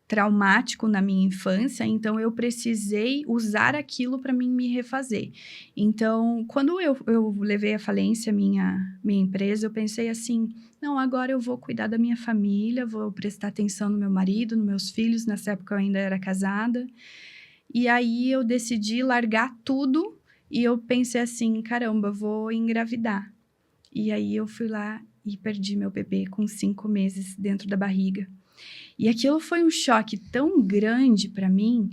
traumático na minha infância, então eu precisei usar aquilo para mim me refazer. Então, quando eu levei à falência minha empresa, eu pensei assim, não, agora eu vou cuidar da minha família, vou prestar atenção no meu marido, nos meus filhos, nessa época eu ainda era casada. E aí eu decidi largar tudo e eu pensei assim, caramba, vou engravidar. E aí eu fui lá e perdi meu bebê com 5 meses dentro da barriga. E aquilo foi um choque tão grande para mim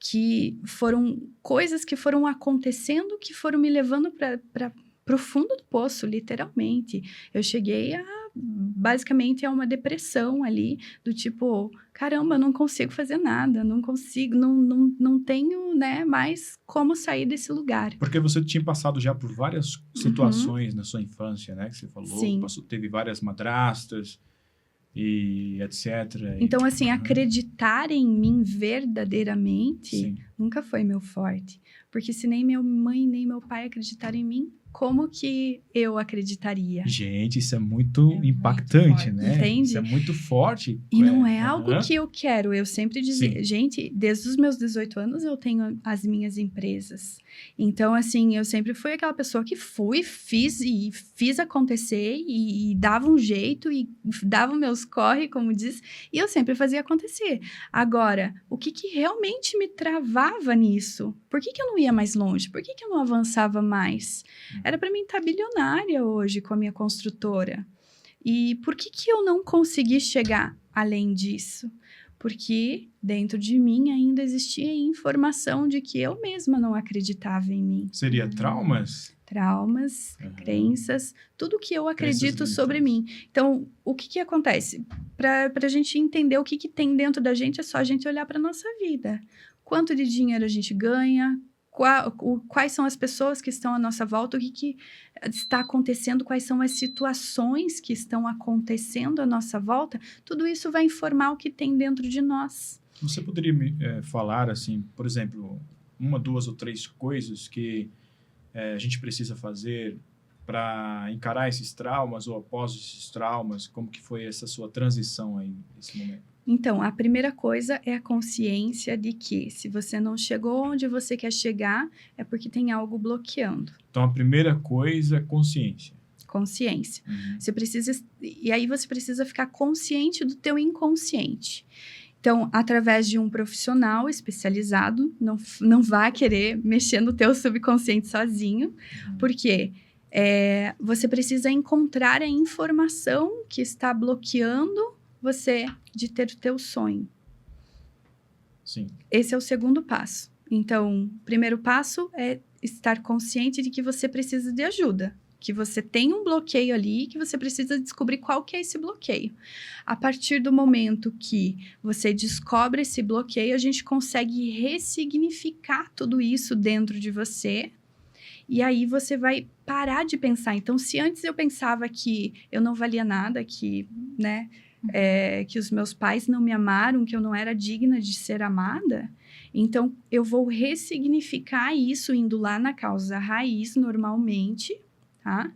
que foram coisas que foram acontecendo que foram me levando para o fundo do poço, literalmente. Eu cheguei basicamente a uma depressão ali, do tipo, caramba, eu não consigo fazer nada, não consigo, não tenho, né, mais como sair desse lugar. Porque você tinha passado já por várias situações na sua infância, né? Que você falou, Sim. teve várias madrastas e etc. Então, assim, Aham. acreditar em mim verdadeiramente Sim. nunca foi meu forte. Porque se nem minha mãe nem meu pai acreditaram em mim, como que eu acreditaria? Gente, isso é muito muito impactante, forte. né? Entende? Isso é muito forte. E não é algo Aham. que eu quero. Eu sempre dizia, Sim. gente, desde os meus 18 anos eu tenho as minhas empresas. Então, assim, eu sempre fui aquela pessoa que fiz acontecer e dava um jeito e dava meus corre, como diz, e eu sempre fazia acontecer. Agora, o que realmente me travava nisso? Por que eu não ia mais longe? Por que eu não avançava mais? Era para mim estar bilionária hoje com a minha construtora. E por que eu não consegui chegar além disso? Porque dentro de mim ainda existia informação de que eu mesma não acreditava em mim. Seria traumas? Traumas, Aham. crenças, tudo que eu acredito Crenças sobre limitantes. mim. Então, o que acontece? Para a gente entender o que tem dentro da gente, é só a gente olhar para a nossa vida. Quanto de dinheiro a gente ganha? Quais são as pessoas que estão à nossa volta? O que está acontecendo? Quais são as situações que estão acontecendo à nossa volta? Tudo isso vai informar o que tem dentro de nós. Você poderia me falar, assim, por exemplo, 1, 2 ou 3 coisas que a gente precisa fazer para encarar esses traumas ou após esses traumas? Como que foi essa sua transição aí nesse momento? Então, a primeira coisa é a consciência de que se você não chegou onde você quer chegar, é porque tem algo bloqueando. Então, a primeira coisa é consciência. Consciência. Uhum. Você precisa, e aí você precisa ficar consciente do teu inconsciente. Então, através de um profissional especializado, não vá querer mexer no teu subconsciente sozinho, porque você precisa encontrar a informação que está bloqueando você de ter o teu sonho. Sim. Esse é o segundo passo. Então, o primeiro passo é estar consciente de que você precisa de ajuda, que você tem um bloqueio ali, que você precisa descobrir qual que é esse bloqueio. A partir do momento que você descobre esse bloqueio, a gente consegue ressignificar tudo isso dentro de você, e aí você vai parar de pensar. Então, se antes eu pensava que eu não valia nada, que, né, que os meus pais não me amaram, que eu não era digna de ser amada, então eu vou ressignificar isso indo lá na causa raiz normalmente, tá?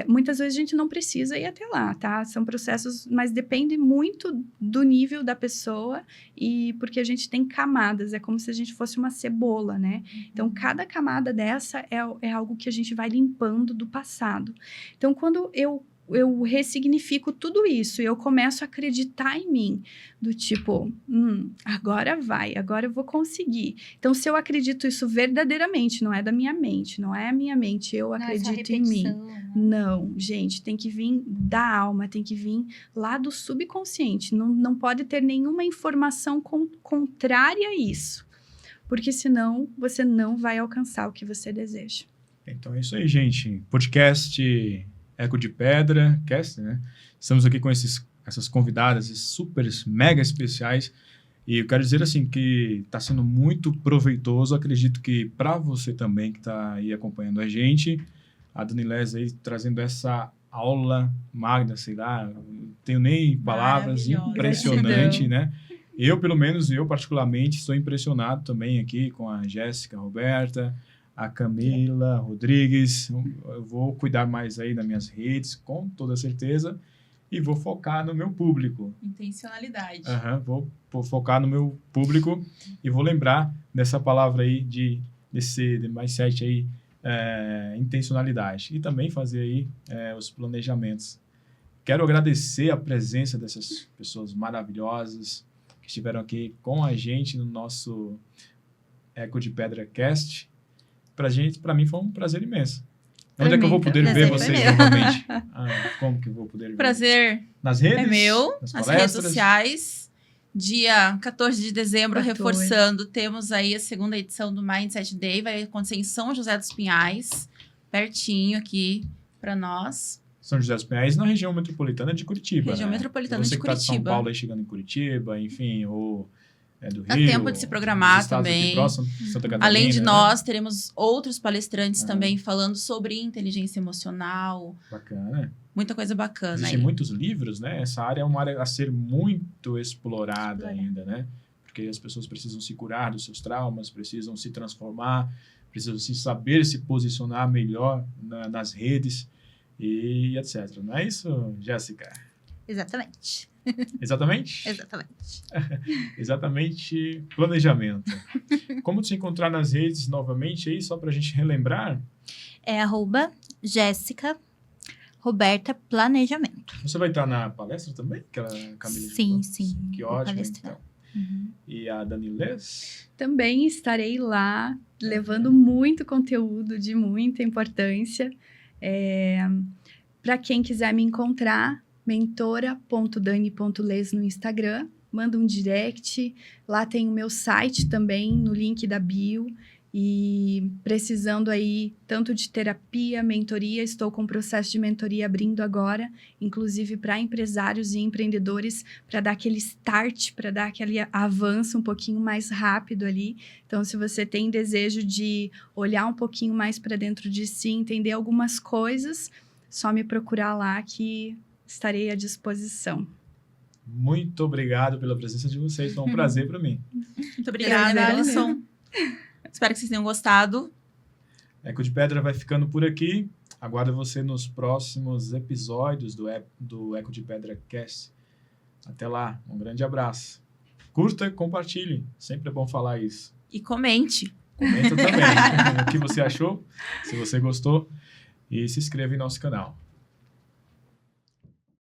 Muitas vezes a gente não precisa ir até lá, tá? São processos, mas depende muito do nível da pessoa e porque a gente tem camadas, é como se a gente fosse uma cebola, né? Então, cada camada dessa é algo que a gente vai limpando do passado. Então, quando eu ressignifico tudo isso e eu começo a acreditar em mim, do tipo, agora eu vou conseguir. Então, se eu acredito isso verdadeiramente, não é da minha mente, não é a minha mente, eu acredito em mim. Né? Não, gente, tem que vir da alma, tem que vir lá do subconsciente, não pode ter nenhuma informação contrária a isso, porque senão você não vai alcançar o que você deseja. Então é isso aí, gente. Podcast Eco de Pedra, cast, né? Estamos aqui com essas convidadas super mega especiais e eu quero dizer assim que está sendo muito proveitoso. Acredito que para você também que está aí acompanhando a gente, a Dani Leslie aí trazendo essa aula magna, sei lá, não tenho nem palavras, impressionante, né? Eu, pelo menos, particularmente, estou impressionado também aqui com a Jéssica, a Roberta, a Camila Rodrigues. Eu vou cuidar mais aí das minhas redes, com toda certeza, e vou focar no meu público. Intencionalidade. Vou focar no meu público e vou lembrar dessa palavra aí desse mindset aí, intencionalidade. E também fazer aí os planejamentos. Quero agradecer a presença dessas pessoas maravilhosas que estiveram aqui com a gente no nosso Eco de Pedra Cast. Para mim foi um prazer imenso. Onde é que eu vou poder ver vocês novamente? Como que eu vou poder ver? Prazer Nas redes? é meu, nas redes sociais. Dia 14 de dezembro, 14. reforçando, temos aí a segunda edição do Mindset Day. Vai acontecer em São José dos Pinhais, pertinho aqui para nós. São José dos Pinhais, na região metropolitana de Curitiba. Região né? metropolitana Você de que tá de São Curitiba. Paulo aí chegando em Curitiba, enfim, ou do Dá Rio. tempo de se programar dos estados aqui também. próximo, Santa Catarina, Além de né? nós, teremos outros palestrantes também falando sobre inteligência emocional. Bacana. Muita coisa bacana Existem aí. muitos livros, né? Essa área é uma área a ser muito explorada ainda, né? Porque as pessoas precisam se curar dos seus traumas, precisam se transformar, precisam saber se posicionar melhor nas redes e etc. Não é isso, Jéssica? Exatamente. Exatamente? Exatamente. Exatamente, planejamento. Como te encontrar nas redes novamente aí, só para a gente relembrar? É @Jéssica Roberta Planejamento. Você vai estar na palestra também? Aquela Camila Sim, de sim. Que vou ótimo, palestrar. então. Uhum. E a Danilês? Também estarei lá, levando muito conteúdo de muita importância. Para quem quiser me encontrar, mentora.dani.les no Instagram, manda um direct. Lá tem o meu site também, no link da bio. E precisando aí tanto de terapia, mentoria, estou com o processo de mentoria abrindo agora, inclusive para empresários e empreendedores, para dar aquele start, para dar aquele avanço um pouquinho mais rápido ali. Então, se você tem desejo de olhar um pouquinho mais para dentro de si, entender algumas coisas, só me procurar lá que estarei à disposição. Muito obrigado pela presença de vocês. Foi um prazer para mim. Muito obrigada, Prazer é Alisson. Espero que vocês tenham gostado. Eco de Pedra vai ficando por aqui. Aguardo você nos próximos episódios do Eco de Pedra Cast. Até lá, um grande abraço. Curta e compartilhe. Sempre é bom falar isso. E comente. Comenta também o que você achou, se você gostou. E se inscreva em nosso canal.